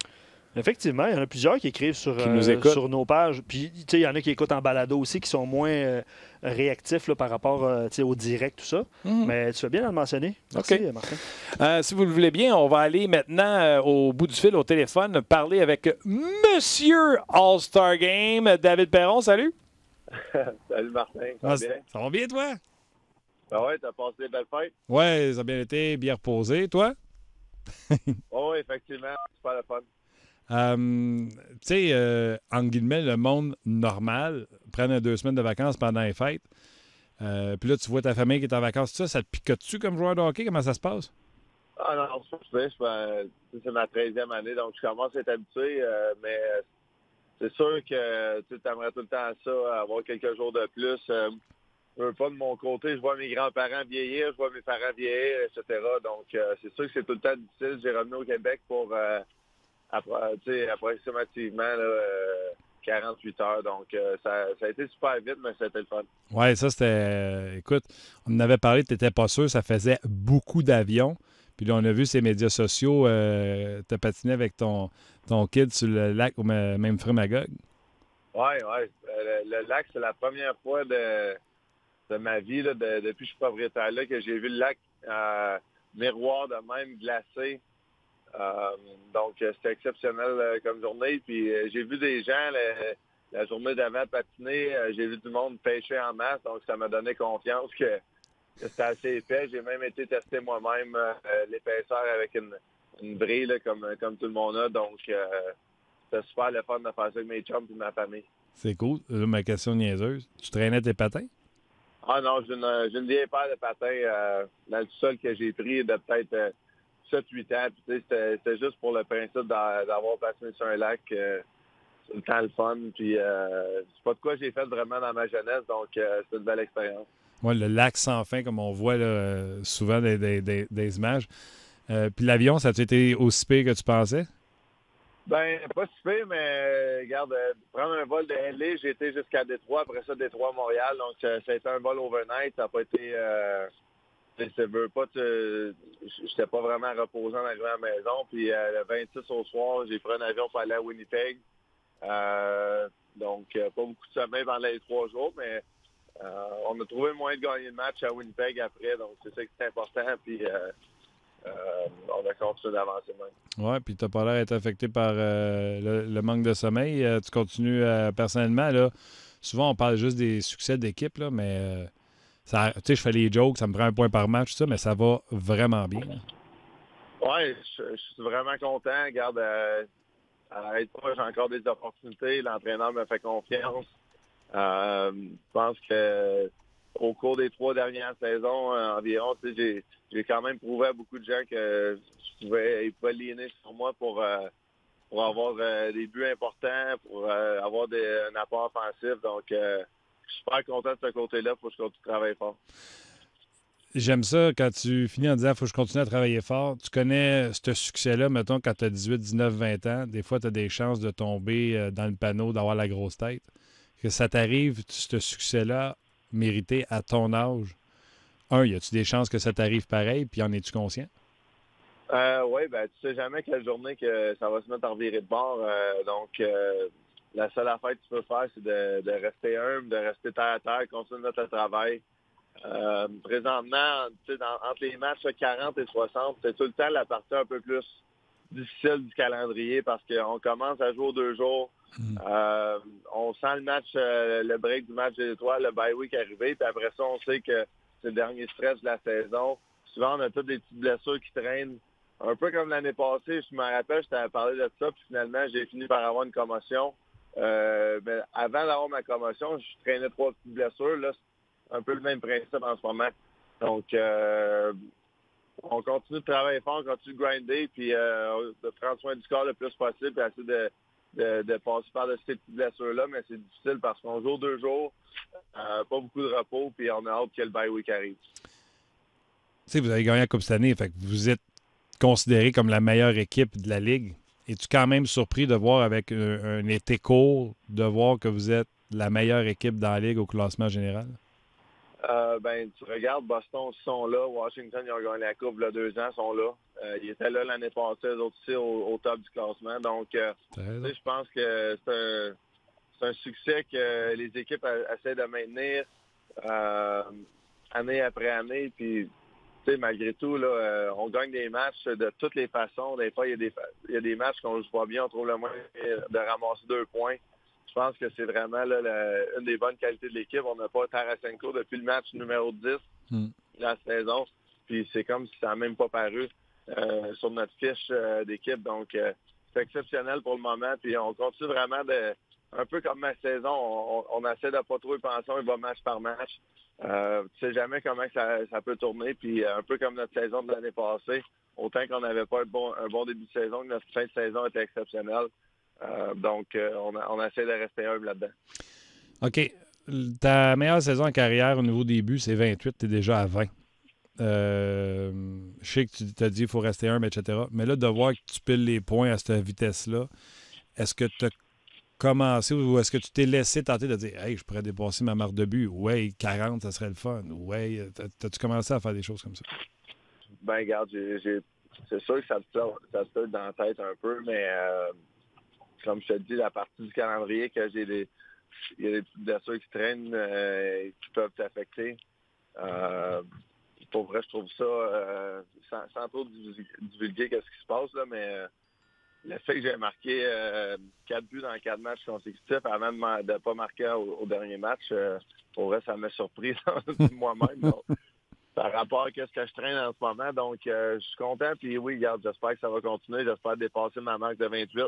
Effectivement, il y en a plusieurs qui écrivent sur nos pages. Puis, tu sais, il y en a qui écoutent en balado aussi, qui sont moins réactifs là, par rapport au direct, tout ça. Mais tu fais bien de le mentionner. Merci, Martin. Si vous le voulez bien, on va aller maintenant au bout du fil, au téléphone, parler avec Monsieur All-Star Game. David Perron, salut. Salut, Martin. Ça va bien, toi? Ben ouais, t'as passé des belles fêtes? Oui, ça a bien été, bien reposé. Toi? Oui, effectivement. Super le fun. Tu sais, en guillemets, le monde normal prenne 2 semaines de vacances pendant les fêtes. Puis là, tu vois ta famille qui est en vacances. Ça te picote-tu comme joueur de hockey? Comment ça se passe? Ah non, c'est ma 13e année, donc je commence à être habitué. Mais c'est sûr que tu aimerais tout le temps ça, avoir quelques jours de plus. Pas de mon côté, je vois mes grands-parents vieillir, je vois mes parents vieillir, etc. Donc, c'est sûr que c'est tout le temps difficile. J'ai revenu au Québec pour approximativement 48 heures. Donc, ça a été super vite, mais c'était le fun. Oui, ça, c'était... écoute, on en avait parlé, tu n'étais pas sûr, ça faisait beaucoup d'avions. Puis là, on a vu ces médias sociaux, tu as patiné avec ton kid sur le lac au même Magog. Oui. Le lac, c'est la première fois de ma vie, là, depuis que je suis propriétaire là, que j'ai vu le lac miroir de même glacé. Donc, c'était exceptionnel comme journée. Puis, j'ai vu des gens la journée d'avant patiner. J'ai vu du monde pêcher en masse. Donc, ça m'a donné confiance que c'était assez épais. J'ai même été tester moi-même l'épaisseur avec une vrille là, comme tout le monde a. Donc, c'était super le fun de faire ça avec mes chums et ma famille. C'est cool. Là, ma question niaiseuse. Tu traînais tes patins? Ah non, j'ai une vieille paire de patins dans le sol que j'ai pris de peut-être 7-8 ans. Puis, c'était juste pour le principe d'avoir patiné sur un lac. C'est tout le temps le fun. Puis c'est pas de quoi j'ai fait vraiment dans ma jeunesse. Donc, c'est une belle expérience. Ouais, le lac sans fin, comme on voit là, souvent des images. Puis l'avion, ça a-tu été aussi pire que tu pensais? Ben, pas si pire, mais regarde, prendre un vol de LA, j'ai été jusqu'à Détroit, après ça, Détroit-Montréal. Donc, ça a été un vol overnight. Ça n'a pas été... ça veut pas j'étais pas vraiment reposant en arrivant à la maison. Puis le 26 au soir, j'ai pris un avion pour aller à Winnipeg. Donc, pas beaucoup de sommeil pendant les 3 jours, mais on a trouvé le moyen de gagner le match à Winnipeg après. Donc, c'est ça qui est important. Puis, on a continué d'avancer même. Oui, puis tu n'as pas l'air d'être affecté par le manque de sommeil. Tu continues personnellement, là. Souvent, on parle juste des succès d'équipe, là, mais ça, tu sais, je fais les jokes, ça me prend un point par match, tout ça, mais ça va vraiment bien. Oui, je suis vraiment content. Regarde, arrête pas, j'ai encore des opportunités. L'entraîneur me fait confiance. Je pense que au cours des 3 dernières saisons environ, tu sais, j'ai quand même prouvé à beaucoup de gens que ils pouvaient lier sur moi pour avoir des buts importants, pour avoir un apport offensif. Donc, je suis super content de ce côté-là. Il faut que je continue de travailler fort. J'aime ça quand tu finis en disant « faut que je continue à travailler fort ». Tu connais ce succès-là, mettons, quand tu as 18, 19, 20 ans. Des fois, tu as des chances de tomber dans le panneau, d'avoir la grosse tête. Que ça t'arrive, ce succès-là, mérité à ton âge. Y a-tu des chances que ça t'arrive pareil, puis en es-tu conscient? Oui, ben tu sais jamais quelle journée que ça va se mettre en virer de bord. Donc, la seule affaire que tu peux faire, c'est de rester humble, de rester terre à terre, continuer notre travail. Présentement, entre les matchs 40 et 60, c'est tout le temps la partie un peu plus difficile du calendrier parce qu'on commence à jouer aux 2 jours. On sent le match, le break du match des étoiles, le bye week arriver, puis après ça, on sait que c'est le dernier stress de la saison. Souvent, on a toutes des petites blessures qui traînent. Un peu comme l'année passée, je me rappelle, je t'avais parlé de ça, puis finalement, j'ai fini par avoir une commotion. Mais avant d'avoir ma commotion, je traînais 3 petites blessures. Là, c'est un peu le même principe en ce moment. Donc, on continue de travailler fort, on continue de grinder, puis de prendre soin du corps le plus possible, puis essayer de passer par-dessus ces petites blessures-là, mais c'est difficile parce qu'on joue 2 jours, pas beaucoup de repos, puis on a hâte que le bye week arrive. Tu sais, vous avez gagné la Coupe cette année, fait que vous êtes considéré comme la meilleure équipe de la Ligue. Es-tu quand même surpris de voir avec un été court, de voir que vous êtes la meilleure équipe dans la Ligue au classement général? Ben, tu regardes, Boston sont là, Washington, ils ont gagné la Coupe il y a 2 ans, sont là. Ils étaient là l'année passée, eux autres aussi, au top du classement. Donc, je pense que c'est un succès que les équipes essaient de maintenir année après année. Puis, tu sais, malgré tout, là, on gagne des matchs de toutes les façons. Des fois, il y a des matchs qu'on joue pas bien, on trouve le moyen de ramasser 2 points. Je pense que c'est vraiment là, une des bonnes qualités de l'équipe. On n'a pas Tarasenko depuis le match numéro 10 de la saison. Puis c'est comme si ça n'a même pas paru sur notre fiche d'équipe. Donc, c'est exceptionnel pour le moment. Puis on continue vraiment un peu comme ma saison, on essaie de pas trop y penser, on va match par match. Tu sais jamais comment ça peut tourner. Puis un peu comme notre saison de l'année passée, autant qu'on n'avait pas un bon début de saison, que notre fin de saison était exceptionnelle. Donc, on essaie de rester humble là-dedans. OK. Ta meilleure saison en carrière au niveau des buts, c'est 28. Tu es déjà à 20. Je sais que tu t'as dit qu'il faut rester humble, etc. Mais là, de voir que tu piles les points à cette vitesse-là, est-ce que tu as commencé ou est-ce que tu t'es laissé tenter de dire « Hey, je pourrais dépasser ma marque de but. Ouais, 40, ça serait le fun. » Ouais, t'as-tu commencé à faire des choses comme ça? Ben, regarde, c'est sûr que ça se fait dans la tête un peu, mais... comme je te dis, la partie du calendrier, que il y a des petites blessures qui traînent qui peuvent t'affecter. Pour vrai, je trouve ça, sans trop divulguer qu'est-ce qui se passe, là, mais le fait que j'ai marqué 4 buts dans 4 matchs consécutifs avant de ne pas marquer au dernier match, pour vrai, ça m'a surpris moi-même. Donc, par rapport à ce que je traîne en ce moment. Donc, je suis content. Puis oui, regarde, j'espère que ça va continuer. J'espère dépasser ma marque de 28.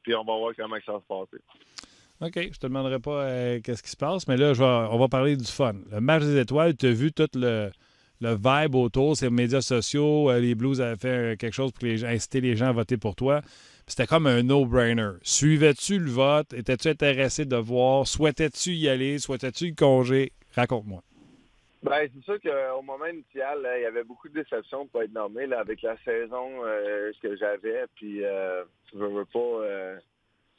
Puis on va voir comment ça va se passer. OK, je te demanderai pas qu'est-ce qui se passe, mais là, on va parler du fun. Le match des étoiles, tu as vu tout le vibe autour, ces médias sociaux, les Blues avaient fait quelque chose pour inciter les gens à voter pour toi. C'était comme un no-brainer. Suivais-tu le vote? Étais-tu intéressé de voir? Souhaitais-tu y aller? Souhaitais-tu le congé? Raconte-moi. Ben, c'est sûr qu'au moment initial, là, il y avait beaucoup de déceptions pour être nommé là, avec la saison que j'avais. Puis, je veux pas,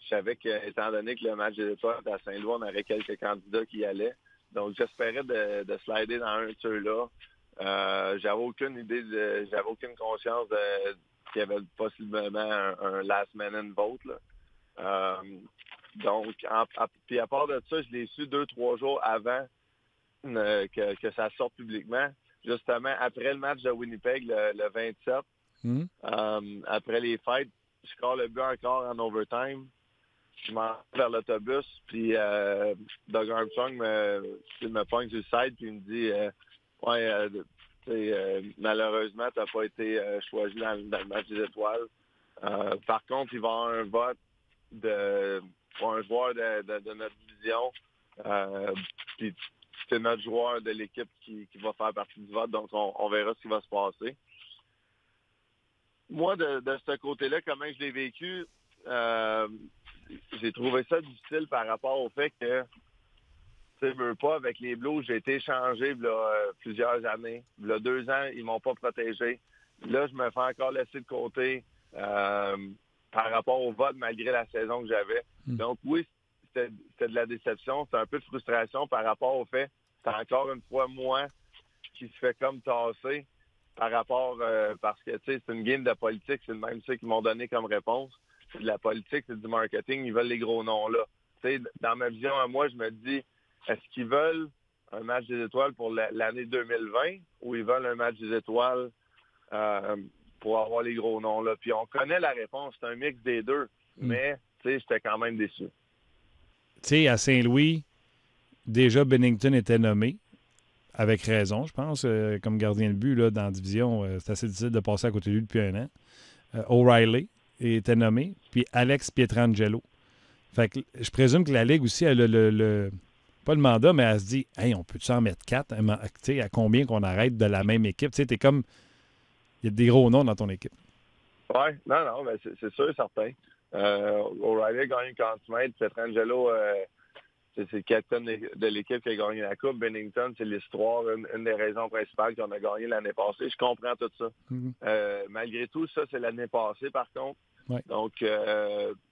je savais que, étant donné que le match des étoiles était à Saint-Louis, on avait quelques candidats qui y allaient. Donc, j'espérais de slider dans un de ceux-là. J'avais aucune idée, j'avais aucune conscience qu'il y avait possiblement un last-minute vote. Là. Donc, puis à part de ça, je l'ai su 2-3 jours avant que ça sorte publiquement. Justement, après le match de Winnipeg, le 27, après les fêtes, je score le but encore en overtime. Je m'en vais vers l'autobus, puis Doug Armstrong me pointe sur le side, puis il me dit malheureusement, tu n'as pas été choisi dans le match des étoiles. Par contre, il va y avoir un vote pour un joueur de notre division. Puis c'est notre joueur de l'équipe qui va faire partie du vote, donc on verra ce qui va se passer. Moi, de ce côté-là, comment je l'ai vécu, j'ai trouvé ça difficile par rapport au fait que, tu sais, veux pas, avec les Blues, j'ai été échangé plusieurs années. Il y a 2 ans, ils m'ont pas protégé. Là, je me fais encore laisser de côté par rapport au vote, malgré la saison que j'avais. Donc, oui, c'était de la déception. C'était un peu de frustration par rapport au fait que c'est encore une fois moi qui se fait comme tasser par rapport, parce que, tu sais, c'est une game de politique. C'est même ça qu'ils m'ont donné comme réponse. C'est de la politique, c'est du marketing. Ils veulent les gros noms là. Tu sais, dans ma vision à moi, je me dis, est-ce qu'ils veulent un match des étoiles pour l'année 2020 ou ils veulent un match des étoiles pour avoir les gros noms là? Puis on connaît la réponse, c'est un mix des deux. Mais, tu sais, j'étais quand même déçu. Tu sais, à Saint-Louis, déjà Bennington était nommé, avec raison, je pense, comme gardien de but là, dans la division. C'est assez difficile de passer à côté de lui depuis 1 an. O'Reilly était nommé, puis Alex Pietrangelo. Fait que je présume que la Ligue aussi, elle a pas le mandat, mais elle se dit, hey, on peut-tu en mettre 4? Tu sais, à combien qu'on arrête de la même équipe? Tu sais, t'es comme, il y a des gros noms dans ton équipe. Oui, non, mais c'est sûr, certain. O'Reilly a gagné le Conn-Smythe. Pietrangelo, c'est le capitaine de l'équipe qui a gagné la Coupe. Bennington, c'est l'histoire, une des raisons principales qu'on a gagné l'année passée. Je comprends tout ça. Malgré tout, ça, c'est l'année passée, par contre. Ouais. Donc,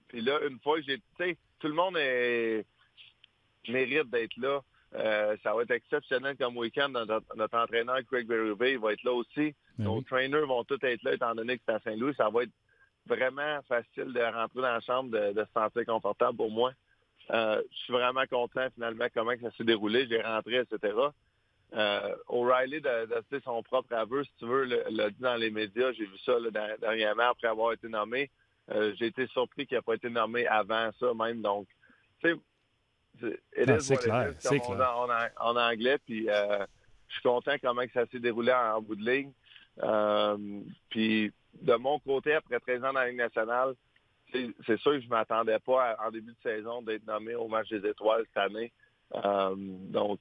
puis là, une fois que tu sais, tout le monde mérite d'être là. Ça va être exceptionnel comme week-end. Notre entraîneur, Craig Berube, il va être là aussi. Nos trainers vont tous être là, étant donné que c'est à Saint-Louis. Ça va être vraiment facile de rentrer dans la chambre, de se sentir confortable pour moi. Je suis vraiment content, finalement, comment ça s'est déroulé. J'ai rentré, etc. O'Reilly, de son propre aveu, si tu veux, l'a dit dans les médias. J'ai vu ça là, dernièrement, après avoir été nommé. J'ai été surpris qu'il n'ait pas été nommé avant ça, même. Donc, tu sais, c'est clair. C'est clair. En anglais, puis je suis content comment ça s'est déroulé en bout de ligne. Puis de mon côté, après 13 ans dans la Ligue nationale, c'est sûr que je ne m'attendais pas en début de saison d'être nommé au match des étoiles cette année. Donc,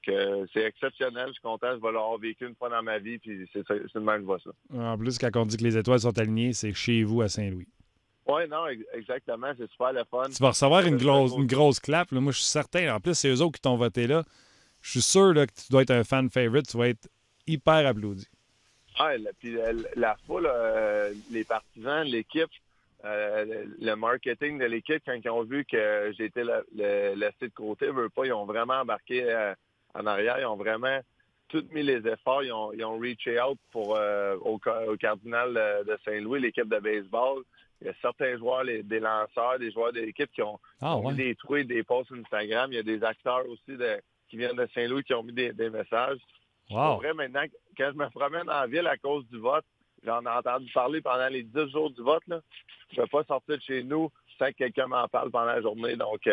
c'est exceptionnel. Je suis content. Je vais l'avoir vécu une fois dans ma vie, puis c'est le même que je vois ça. En plus, quand on dit que les étoiles sont alignées, c'est chez vous à Saint-Louis. Oui, non, exactement. C'est super le fun. Tu vas recevoir une grosse clap. Là. Moi, je suis certain. En plus, c'est eux autres qui t'ont voté là. Je suis sûr là, que tu dois être un fan favorite. Tu vas être hyper applaudi. Puis la foule, les partisans, l'équipe, le marketing de l'équipe, quand ils ont vu que j'ai été laissé de côté, ils ont vraiment embarqué en arrière. Ils ont vraiment tout mis les efforts. Ils ont reaché out au Cardinal de Saint-Louis, l'équipe de baseball. Il y a certains joueurs, des lanceurs, des joueurs de l'équipe qui ont mis des tweets, des posts Instagram. Il y a des acteurs aussi qui viennent de Saint-Louis qui ont mis des messages. Wow. Pour vrai, maintenant, quand je me promène en ville à cause du vote, j'en ai entendu parler pendant les 10 jours du vote. Là. Je ne vais pas sortir de chez nous sans que quelqu'un m'en parle pendant la journée. Donc,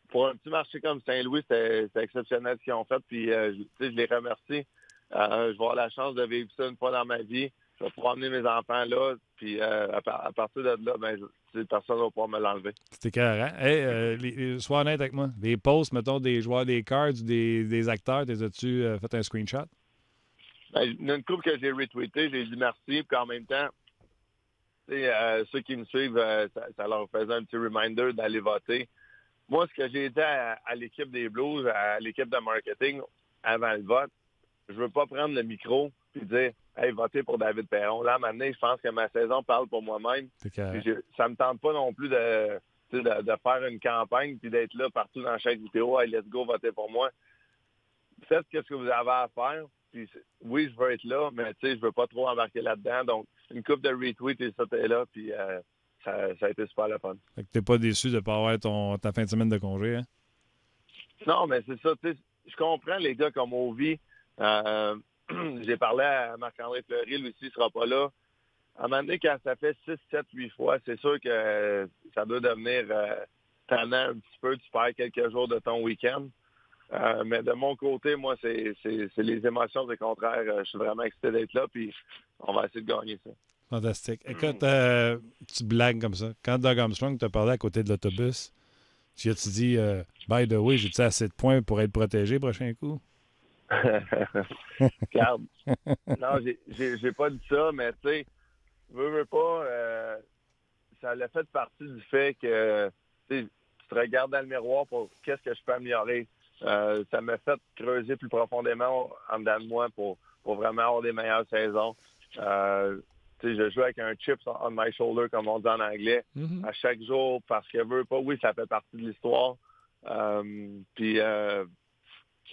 pour un petit marché comme Saint-Louis, c'est exceptionnel ce qu'ils ont fait. Puis, je les remercie. Je vais avoir la chance de vivre ça une fois dans ma vie. Je vais pouvoir emmener mes enfants là. Puis, à partir de là, personne ne va pouvoir me l'enlever. C'était carré. Hey, sois honnête avec moi. Les posts, mettons, des joueurs des Cards ou des acteurs, as-tu fait un screenshot? Il y a une couple que j'ai retweeté, j'ai dit merci, puis en même temps, ceux qui me suivent, ça leur faisait un petit reminder d'aller voter. Moi, ce que j'ai dit à l'équipe des Blues, à l'équipe de marketing, avant le vote, je veux pas prendre le micro puis dire « Hey, votez pour David Perron ». Là, maintenant, je pense que ma saison parle pour moi-même. Ça me tente pas non plus de faire une campagne puis d'être là partout dans chaque vidéo. « Hey, let's go, votez pour moi ». Faites ce que vous avez à faire. Puis, oui, je veux être là, mais je veux pas trop embarquer là-dedans. Donc, une coupe de retweets et ça, t'es là, puis ça a été super le fun. Fait que t'es pas déçu de pas avoir ta fin de semaine de congé, hein? Non, mais c'est ça, je comprends les gars comme Ovi. J'ai parlé à Marc-André Fleury, lui aussi, il sera pas là. À un moment donné, quand ça fait 6, 7, 8 fois, c'est sûr que ça doit devenir tannant un petit peu. Tu perds quelques jours de ton week-end. Mais de mon côté, moi, c'est les émotions, c'est contraire. Je suis vraiment excité d'être là, puis on va essayer de gagner ça. Fantastique. Écoute, tu blagues comme ça. Quand Doug Armstrong t'a parlé à côté de l'autobus, tu as-tu dit « By the way, j'ai-tu assez de points pour être protégé prochain coup? » Regarde. Non, j'ai pas dit ça, mais tu sais, veux pas, ça a fait partie du fait que tu te regardes dans le miroir pour qu'est-ce que je peux améliorer. Ça m'a fait creuser plus profondément en dedans de moi pour vraiment avoir des meilleures saisons. Je joue avec un chip on my shoulder, comme on dit en anglais, à chaque jour, parce que veux pas, oui, ça fait partie de l'histoire. Puis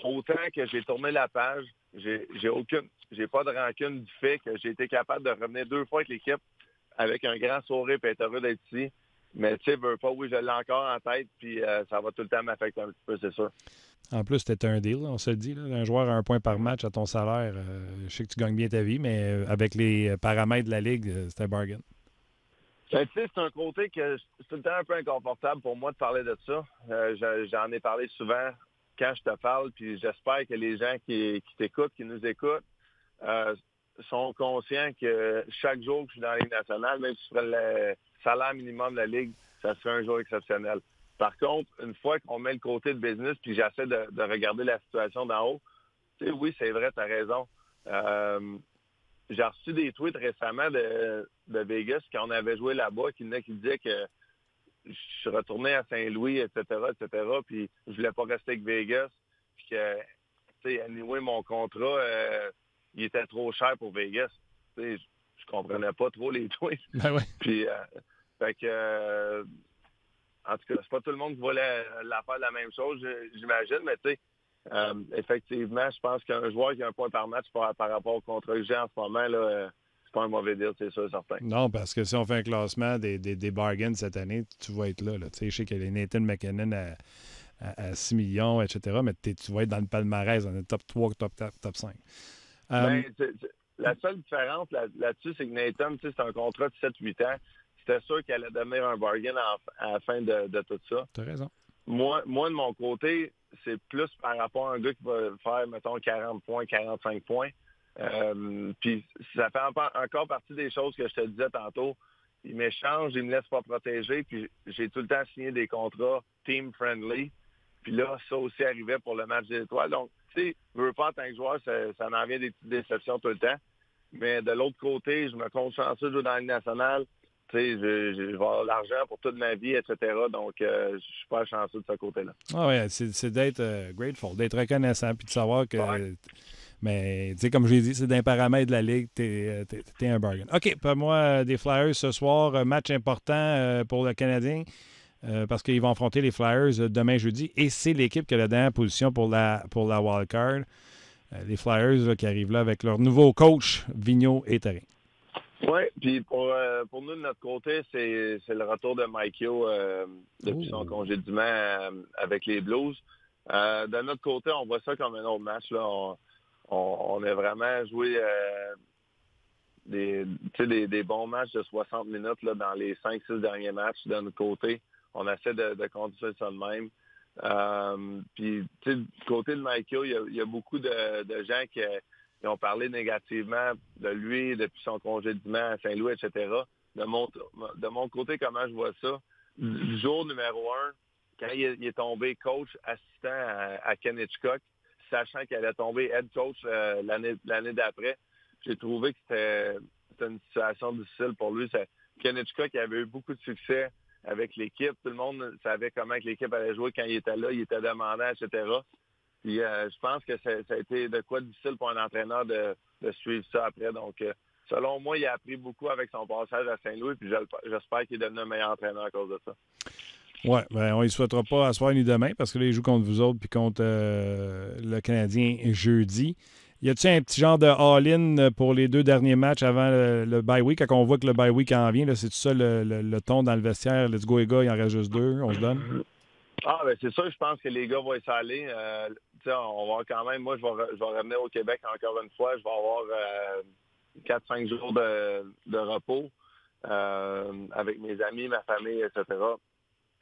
autant que j'ai tourné la page, j'ai pas de rancune du fait que j'ai été capable de revenir 2 fois avec l'équipe avec un grand sourire et être heureux d'être ici. Mais tu sais, veux pas, oui, je l'ai encore en tête, puis ça va tout le temps m'affecter un petit peu, c'est sûr. En plus, c'était un deal, on se le dit. Là. Un joueur à 1 point par match à ton salaire, je sais que tu gagnes bien ta vie, mais avec les paramètres de la Ligue, c'était un bargain. Ben, tu sais, c'est un côté que c'est tout le temps un peu inconfortable pour moi de parler de ça. J'en ai parlé souvent quand je te parle, puis j'espère que les gens qui t'écoutent, qui nous écoutent, sont conscients que chaque jour que je suis dans la Ligue nationale, même si je ferais le salaire minimum de la Ligue, ça serait un jour exceptionnel. Par contre, une fois qu'on met le côté de business, puis j'essaie de regarder la situation d'en haut, tu sais, oui, c'est vrai, tu as raison. J'ai reçu des tweets récemment de Vegas quand on avait joué là-bas, qui disaient que je suis retourné à Saint-Louis, etc., puis je voulais pas rester avec Vegas, puis que, tu sais, anyway, mon contrat, il était trop cher pour Vegas. Tu sais, je comprenais pas trop les tweets. Ben ouais. Puis, fait que... en tout cas, c'est pas tout le monde qui va la faire la même chose, j'imagine, mais tu sais, effectivement, je pense qu'un joueur qui a 1 point par match par rapport au contrat que j'ai en ce moment, là, c'est pas un mauvais deal, c'est sûr, certain. Non, parce que si on fait un classement des bargains cette année, tu vas être là. Tu sais, je sais qu'il y a Nathan McKinnon à 6 millions, etc., mais tu vas être dans le palmarès, dans le top 3, top 5. La seule différence là-dessus, c'est que Nathan, c'est un contrat de 7-8 ans. C'était sûr qu'elle allait devenir un bargain à la fin de tout ça. Tu as raison. Moi, de mon côté, c'est plus par rapport à un gars qui va faire, mettons, 40 points, 45 points. Puis ça fait encore partie des choses que je te disais tantôt. Il m'échange, il me laisse pas protéger, puis j'ai tout le temps signé des contrats team-friendly. Puis là, ça aussi arrivait pour le match des étoiles. Donc, tu sais, je veux pas en tant que joueur, ça en vient des petites déceptions tout le temps. Mais de l'autre côté, je me compte chanceux de jouer dans la Ligue nationale. Tu sais, je vais avoir l'argent pour toute ma vie, etc. Donc, je suis pas chanceux de ce côté-là. Ah oui, c'est d'être grateful, d'être reconnaissant, puis de savoir que... Ouais. Mais, tu sais, comme je l'ai dit, c'est d'un paramètre de la Ligue, t'es un bargain. OK, pour moi, des Flyers ce soir, match important pour le Canadien, parce qu'ils vont affronter les Flyers demain jeudi, et c'est l'équipe qui a la dernière position pour la wild card. Les Flyers là, qui arrivent là avec leur nouveau coach, Vigneault et Therrien. Oui, puis pour nous, de notre côté, c'est le retour de Mike Yo depuis son congédiement avec les Blues. De notre côté, on voit ça comme un autre match. Là. On a vraiment joué des bons matchs de 60 minutes là, dans les 5-6 derniers matchs de notre côté. On essaie de continuer ça de même. Puis, du côté de Mike Yo, il y a beaucoup de gens qui ont parlé négativement de lui depuis son congédiement à Saint-Louis, etc. De mon côté, comment je vois ça? Du jour numéro 1, quand il est tombé coach assistant à Ken Hitchcock, sachant qu'il allait tomber head coach l'année d'après, j'ai trouvé que c'était une situation difficile pour lui. Ken Hitchcock avait eu beaucoup de succès avec l'équipe. Tout le monde savait comment que l'équipe allait jouer quand il était là. Il était demandant, etc. Puis je pense que ça a été de quoi difficile pour un entraîneur de suivre ça après. Donc, selon moi, il a appris beaucoup avec son passage à Saint-Louis, puis j'espère qu'il est devenu un meilleur entraîneur à cause de ça. Oui, ben, on ne souhaitera pas à soir ni demain parce que là, il joue contre vous autres puis contre le Canadien jeudi. Y a-t-il un petit genre de all-in pour les 2 derniers matchs avant le bye week? Quand on voit que le bye week en vient, c'est tout ça le ton dans le vestiaire? Let's go les gars, il en reste juste 2, on se donne? Ah, ben c'est sûr, je pense que les gars vont essayer d'aller. On va quand même, moi, je vais revenir au Québec encore une fois. Je vais avoir 4-5 jours de repos avec mes amis, ma famille, etc.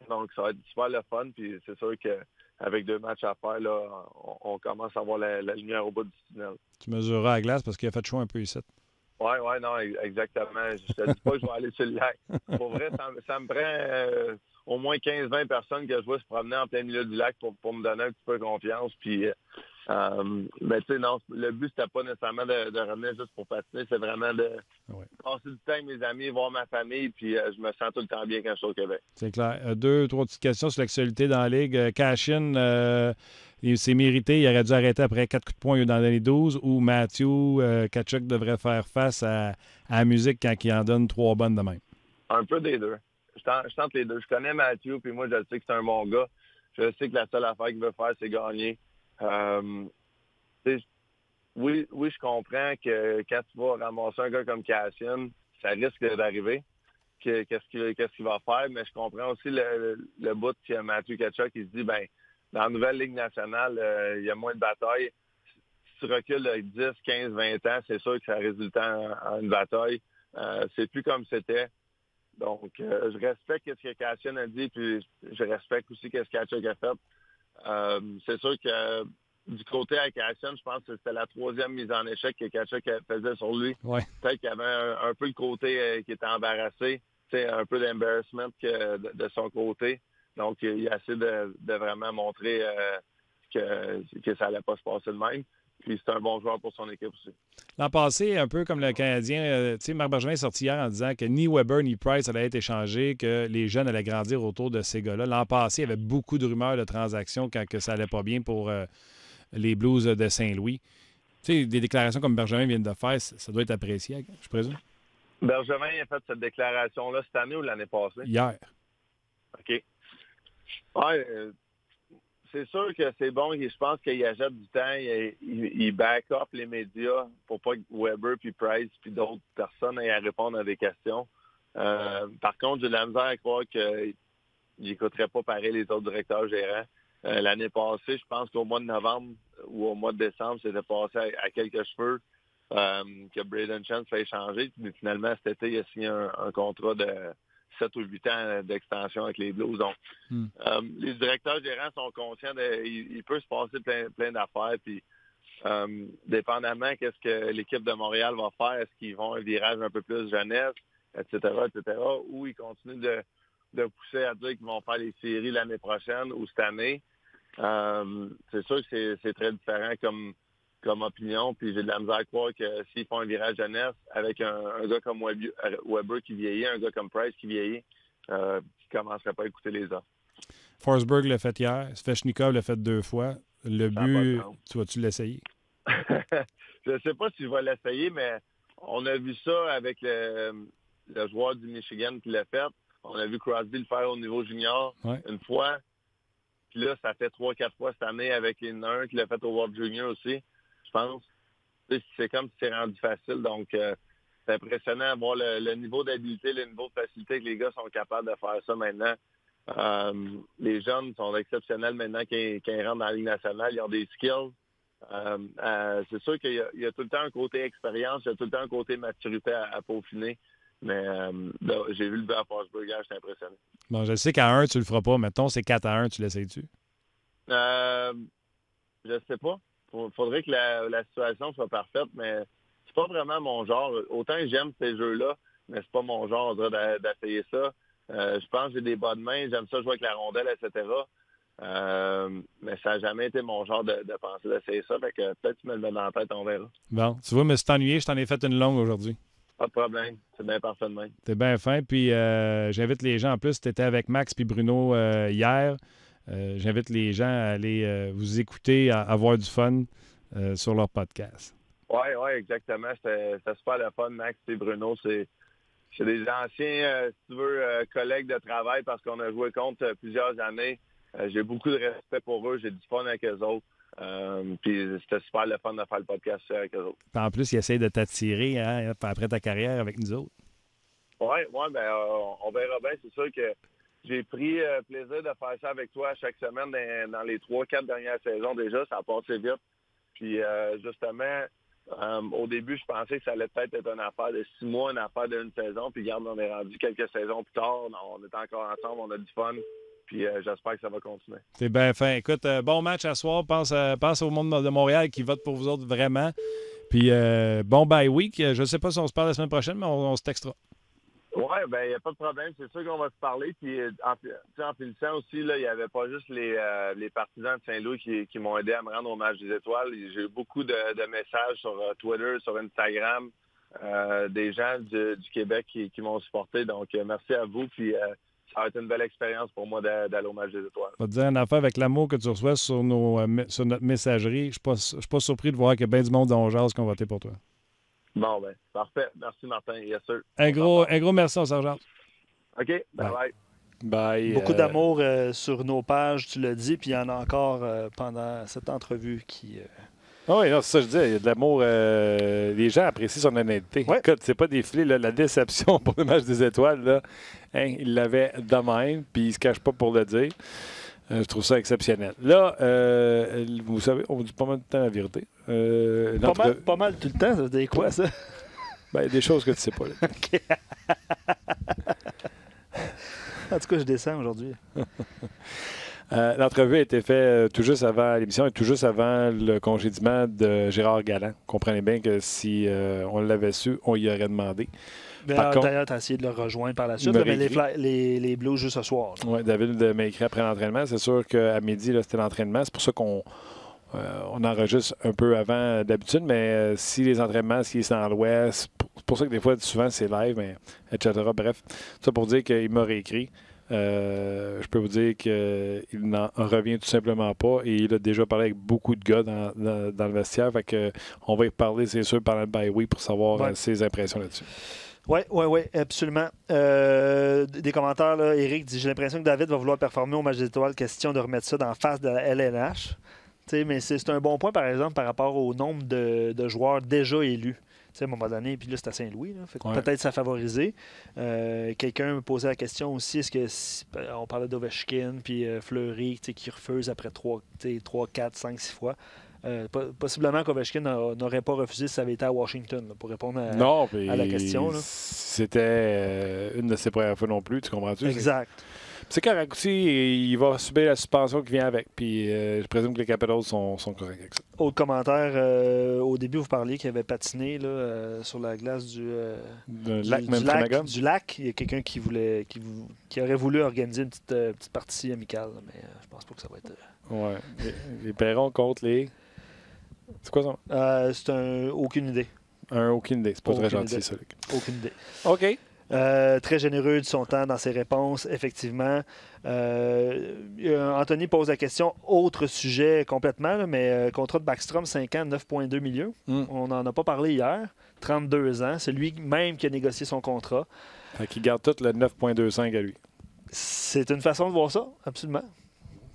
Donc, ça va être super le fun. Puis c'est sûr qu'avec 2 matchs à faire, là, on commence à voir la lumière au bout du tunnel. Tu mesureras à glace parce qu'il a fait chaud un peu ici. Oui, non, exactement. Je te dis pas que je vais aller sur le lac. Pour vrai, ça me prend au moins 15-20 personnes que je vois se promener en plein milieu du lac pour me donner un petit peu confiance. Puis, mais tu sais, non, le but, c'était pas nécessairement de revenir juste pour patiner. C'est vraiment de passer du temps avec mes amis, voir ma famille. Puis, je me sens tout le temps bien quand je suis au Québec. C'est clair. 2-3 petites questions sur l'actualité dans la Ligue. Cashin, il s'est mérité. Il aurait dû arrêter après 4 coups de poing dans les 12 ou Matthew Tkachuk devrait faire face à la musique quand il en donne 3 bonnes de même? Un peu des deux. Je tente les deux. Je connais Matthew, puis moi, je sais que c'est un bon gars. Je sais que la seule affaire qu'il veut faire, c'est gagner. Oui, je comprends que quand tu vas ramasser un gars comme Cassian, ça risque d'arriver. Qu'est-ce qu'il va faire? Mais je comprends aussi le bout que Matthew Tkachuk, il se dit, ben dans la nouvelle Ligue nationale, il y a moins de batailles. Si tu recules de 10, 15, 20 ans, c'est sûr que ça résulte en une bataille. C'est plus comme c'était. Donc, je respecte ce que Cassian a dit, puis je respecte aussi ce que Tkachuk a fait. C'est sûr que du côté à Cassian, je pense que c'était la 3e mise en échec que Tkachuk faisait sur lui. Ouais. Peut-être qu'il y avait un peu le côté qui était embarrassé, un peu d'embarrassment de son côté. Donc, il a essayé de vraiment montrer que ça n'allait pas se passer de même. Puis c'est un bon joueur pour son équipe aussi. L'an passé, un peu comme le Canadien, Marc Bergevin est sorti hier en disant que ni Weber ni Price allaient être échangés, que les jeunes allaient grandir autour de ces gars-là. L'an passé, il y avait beaucoup de rumeurs de transactions quand que ça allait pas bien pour les Blues de Saint-Louis. Des déclarations comme Bergevin vient de faire, ça doit être apprécié, je présume. Bergevin a fait cette déclaration-là cette année ou l'année passée? Hier. OK. Ouais, c'est sûr que c'est bon. Je pense qu'il achète du temps. Il back up les médias pour pas que Weber, puis Price, puis d'autres personnes aient à répondre à des questions. Par contre, j'ai de la misère à croire qu'il n'écouterait pas pareil les autres directeurs gérants. L'année passée, je pense qu'au mois de novembre ou au mois de décembre, c'était passé à quelques cheveux que Braden Chance fait échanger. Mais finalement, cet été, il a signé un contrat de 7 ou 8 ans d'extension avec les Blues. Donc, les directeurs gérants sont conscients il peut se passer plein d'affaires. Puis, dépendamment qu'est-ce que l'équipe de Montréal va faire, est-ce qu'ils vont un virage un peu plus jeunesse, etc., ou ils continuent de pousser à dire qu'ils vont faire les séries l'année prochaine ou cette année. C'est sûr que c'est très différent comme opinion, puis j'ai de la misère à croire que s'ils font un virage jeunesse avec un gars comme Weber qui vieillit, un gars comme Price qui vieillit, qui ne commencerait pas à écouter les autres. Forsberg l'a fait hier, Svechnikov l'a fait 2 fois. Le but, tu vas-tu l'essayer? Je ne sais pas si je vais l'essayer, mais on a vu ça avec le joueur du Michigan qui l'a fait. On a vu Crosby le faire au niveau junior une fois. Puis là, ça fait 3-4 fois cette année avec un qui l'a fait au World Junior aussi, je pense. C'est comme si c'est rendu facile. Donc, c'est impressionnant de voir le niveau d'habileté, le niveau de facilité que les gars sont capables de faire ça maintenant. Les jeunes sont exceptionnels maintenant quand ils rentrent dans la Ligue nationale. Ils ont des skills. C'est sûr qu'il y a tout le temps un côté expérience, il y a tout le temps un côté maturité à peaufiner. Mais j'ai vu le but à Forsberg, j'étais impressionné. Bon, je sais qu'à 1, tu le feras pas. Mettons, c'est 4-1, tu l'essayes-tu? Je sais pas. Faudrait que la situation soit parfaite, mais c'est pas vraiment mon genre. Autant j'aime ces jeux-là, mais c'est pas mon genre d'essayer ça. Je pense que j'ai des bonnes mains, j'aime ça jouer avec la rondelle, etc. Mais ça n'a jamais été mon genre de penser d'essayer ça. Fait que peut-être que tu me le mets dans la tête, on verra. Bon, tu vois, mais c'est ennuyé, je t'en ai fait une longue aujourd'hui. Pas de problème. C'est bien parfait de même. T'es bien fin. Puis j'invite les gens. En plus, tu étais avec Max puis Bruno hier. j'invite les gens à aller vous écouter, à avoir du fun sur leur podcast. Oui, exactement. C'était super le fun, Max et Bruno. C'est des anciens, si tu veux, collègues de travail parce qu'on a joué contre plusieurs années. J'ai beaucoup de respect pour eux. J'ai du fun avec eux autres. Puis c'était super le fun de faire le podcast avec eux autres. Puis en plus, ils essayent de t'attirer après ta carrière avec nous autres. Oui, ben, on verra bien. C'est sûr que j'ai pris plaisir de faire ça avec toi chaque semaine dans les 3-4 dernières saisons déjà. Ça a passé vite. Puis justement, au début, je pensais que ça allait peut-être être une affaire de 6 mois, une affaire d'une saison. Puis regarde, on est rendu quelques saisons plus tard. On est encore ensemble, on a du fun. Puis j'espère que ça va continuer. C'est bien fin. Écoute, bon match à soir. Pense au monde de Montréal qui vote pour vous autres vraiment. Puis bon bye week. Je ne sais pas si on se parle la semaine prochaine, mais on se textera. Oui, ben il n'y a pas de problème. C'est sûr qu'on va se parler. Puis en finissant aussi, là, il n'y avait pas juste les partisans de Saint-Louis qui m'ont aidé à me rendre au match des étoiles. J'ai eu beaucoup de messages sur Twitter, sur Instagram, des gens du Québec qui m'ont supporté. Donc, merci à vous. Puis ça va être une belle expérience pour moi d'aller au match des étoiles. Je vais te dire une affaire avec l'amour que tu reçois sur notre messagerie. Je ne suis pas surpris de voir qu'il y a bien du monde dans Jazz qui ont voté pour toi. Bon, ben, parfait. Merci, Martin. Yes, sir. Un gros merci, on s'en jase. OK, bye. Bye. Beaucoup d'amour sur nos pages, tu l'as dit, puis il y en a encore pendant cette entrevue qui... Ah oui, non, c'est ça que je dis. Il y a de l'amour. Les gens apprécient son honnêteté. Ouais. Écoute, c'est pas défilé. Là, la déception pour le match des étoiles, là, il l'avait de même, puis il se cache pas pour le dire. Je trouve ça exceptionnel. Là, vous savez, on vous dit pas mal de temps la vérité. Pas mal tout le temps, ça veut dire quoi, ça? Ben, des choses que tu sais pas. Là. OK. En tout cas, je descends aujourd'hui. L'entrevue a été faite tout juste avant l'émission et tout juste avant le congédiement de Gérard Galland. Comprenez bien que si on l'avait su, on y aurait demandé. D'ailleurs, tu as essayé de le rejoindre par la suite, mais les Blues jouent ce soir. Oui, David m'a écrit après l'entraînement. C'est sûr qu'à midi, là, c'était l'entraînement. C'est pour ça qu'on enregistre un peu avant d'habitude, mais si les entraînements, s'ils sont dans l'Ouest, c'est pour ça que des fois, souvent, c'est live, mais, etc. Bref, ça pour dire qu'il m'a réécrit. Je peux vous dire qu'il n'en revient tout simplement pas et il a déjà parlé avec beaucoup de gars dans le vestiaire. Fait que, on va y parler, c'est sûr, pendant le bye week pour savoir ses impressions là-dessus. Oui, absolument. Des commentaires, là, Éric dit « J'ai l'impression que David va vouloir performer au match des étoiles. Question de remettre ça dans la face de la LNH. » Mais c'est un bon point, par exemple, par rapport au nombre de joueurs déjà élus. À un moment donné, puis là, c'est à Saint-Louis. Peut-être ça a favorisé. Quelqu'un me posait la question aussi, on parlait d'Ovechkin, puis Fleury, qui refuse après 3, 4, 5, 6 fois. Possiblement qu'Ovechkin n'aurait pas refusé si ça avait été à Washington, là, pour répondre à la question. Là. C'était une de ses premières fois non plus, tu comprends-tu? Exact. C'est correct aussi, il va subir la suspension qui vient avec. Puis je présume que les Capitals sont corrects avec ça. Autre commentaire, au début, vous parliez qu'il avait patiné là, sur la glace du lac. Il y a quelqu'un qui aurait voulu organiser une petite partie amicale, mais je pense pas que ça va être... Ouais. Les Perrons contre les... C'est quoi ça? C'est aucune idée. Aucune idée. C'est pas très gentil, ça, Luc. Aucune idée. OK. Très généreux de son temps dans ses réponses, effectivement. Anthony pose la question, autre sujet complètement, là, mais contrat de Backstrom, 5 ans, 9,2 millions. On n'en a pas parlé hier. 32 ans. C'est lui-même qui a négocié son contrat. Fait qu'il garde tout le 9,25 à lui. C'est une façon de voir ça, absolument.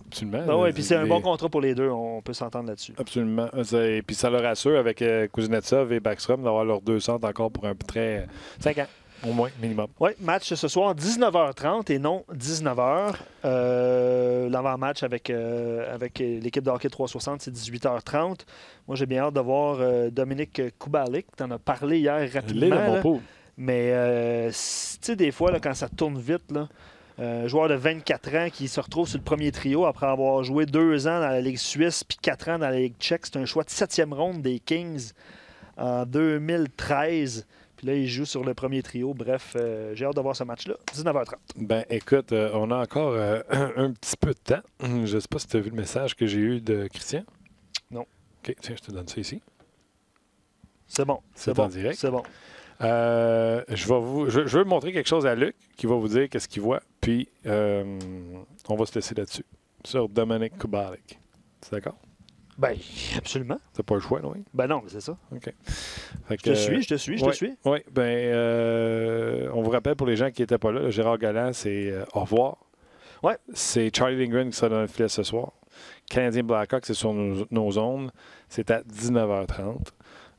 Absolument. Oui, puis c'est un bon contrat pour les deux. On peut s'entendre là-dessus. Absolument. Et puis ça leur assure avec Kuznetsov et Backstrom d'avoir leurs 2 centres encore pour un très 5 ans. Au moins, minimum. Oui, match ce soir, 19h30 et non 19h. L'avant-match avec l'équipe de hockey 360, c'est 18h30. Moi, j'ai bien hâte de voir Dominique Kubalik. Tu en as parlé hier rapidement. Mais tu sais, des fois, là, quand ça tourne vite, là, joueur de 24 ans qui se retrouve sur le premier trio après avoir joué 2 ans dans la Ligue suisse puis 4 ans dans la Ligue tchèque. C'est un choix de 7e ronde des Kings en 2013. Puis là, il joue sur le premier trio. Bref, j'ai hâte de voir ce match-là. 19h30. Ben, écoute, on a encore un petit peu de temps. Je ne sais pas si tu as vu le message que j'ai eu de Christian. Non. OK, tiens, je te donne ça ici. C'est bon. C'est en direct. C'est bon. Je veux montrer quelque chose à Luc qui va vous dire qu'est-ce qu'il voit. Puis, on va se laisser là-dessus. sur Dominic Kubalik. C'est d'accord? Ben, absolument. T'as pas le choix, oui? Ben non, c'est ça. OK. Je te suis. Oui, on vous rappelle pour les gens qui n'étaient pas là, Gérard Galland, c'est au revoir. Ouais. C'est Charlie Lindgren qui sera dans le filet ce soir. Canadien Blackhawks, c'est sur nos zones. C'est à 19h30.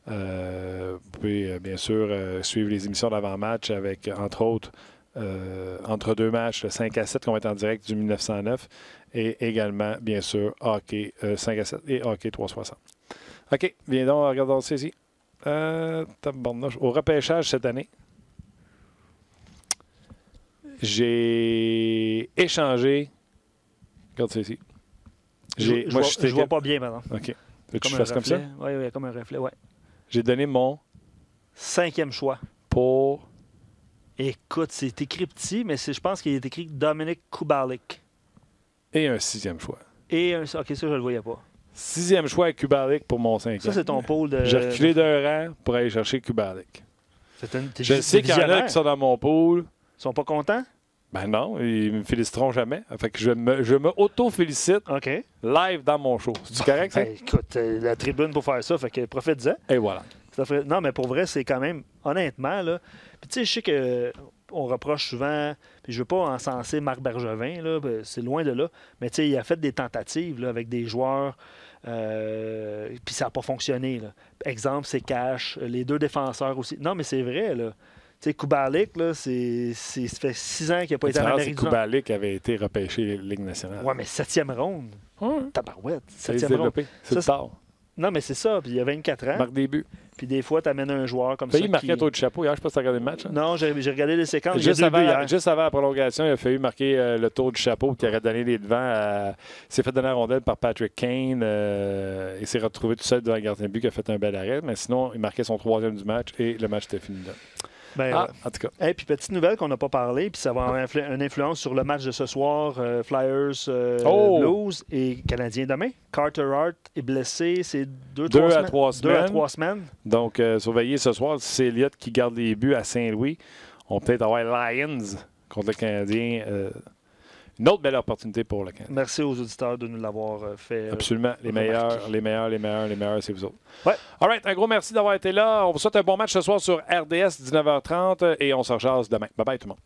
Vous pouvez bien sûr suivre les émissions d'avant-match avec, entre autres, entre deux matchs, le 5-7 qu'on va être en direct du 1909 et également, bien sûr, hockey 5-7 et hockey 360. OK, viens donc, regardons ça ici. Au repêchage cette année, j'ai échangé. Regarde ça ici. Je vois pas bien maintenant. OK. Tu fasses comme ça? Oui, comme un reflet, ouais. J'ai donné mon 5e choix. Pour. Écoute, c'est écrit petit, mais je pense qu'il est écrit Dominic Kubalik. Et un 6e choix. OK, ça, je le voyais pas. 6e choix avec Kubalik pour mon 5e. Ça, c'est ton pôle de. J'ai reculé d'un rang pour aller chercher Kubalik. Je sais qu'il y en a qui sont dans mon pool. Ils sont pas contents? Ben non, ils me féliciteront jamais. Fait que je me auto-félicite OK. live dans mon show. C'est correct, ça? Ben, écoute, la tribune pour faire ça, fait que profite-en. Et voilà. Non, mais pour vrai, c'est quand même, honnêtement, là. Puis tu sais, je sais qu'on reproche souvent, puis je veux pas encenser Marc Bergevin, là, c'est loin de là, mais tu sais, il a fait des tentatives là, avec des joueurs, puis ça n'a pas fonctionné. Là. Exemple, c'est Cash, les 2 défenseurs aussi. Non, mais c'est vrai, là. Tu sais, Kubalik, là, ça fait 6 ans qu'il n'a pas été en Amérique du Nord. Kubalik avait été repêché Ligue nationale. Ouais, mais 7e ronde. Tabarouette. Ça s'est 7e ronde. développé. C'est tard. Non, mais c'est ça. Puis il y a 24 ans. Marque des buts. Puis des fois, tu amènes un joueur comme Failli ça. marquer un tour de chapeau hier. Je ne sais pas si tu as regardé le match. Hein? Non, j'ai regardé les séquences. Juste avant la prolongation, il a failli marquer le tour du chapeau qui aurait donné les devants. Il s'est fait donner la rondelle par Patrick Kane. Il s'est retrouvé tout seul devant le gardien de but qui a fait un bel arrêt. Mais sinon, il marquait son 3e du match et le match était fini là. En tout cas. Et puis, petite nouvelle qu'on n'a pas parlé, puis ça va avoir une influence sur le match de ce soir, Flyers Blues et Canadiens demain. Carter Hart est blessé, c'est 2 à 3 semaines. Donc, surveillez ce soir, si c'est Elliott qui garde les buts à Saint-Louis, on peut peut-être avoir Lions contre le Canadien. Une autre belle opportunité pour le Canadien. Merci aux auditeurs de nous l'avoir fait. Absolument. Les meilleurs, c'est vous autres. Ouais. All right. Un gros merci d'avoir été là. On vous souhaite un bon match ce soir sur RDS 19h30 et on se rejase demain. Bye bye tout le monde.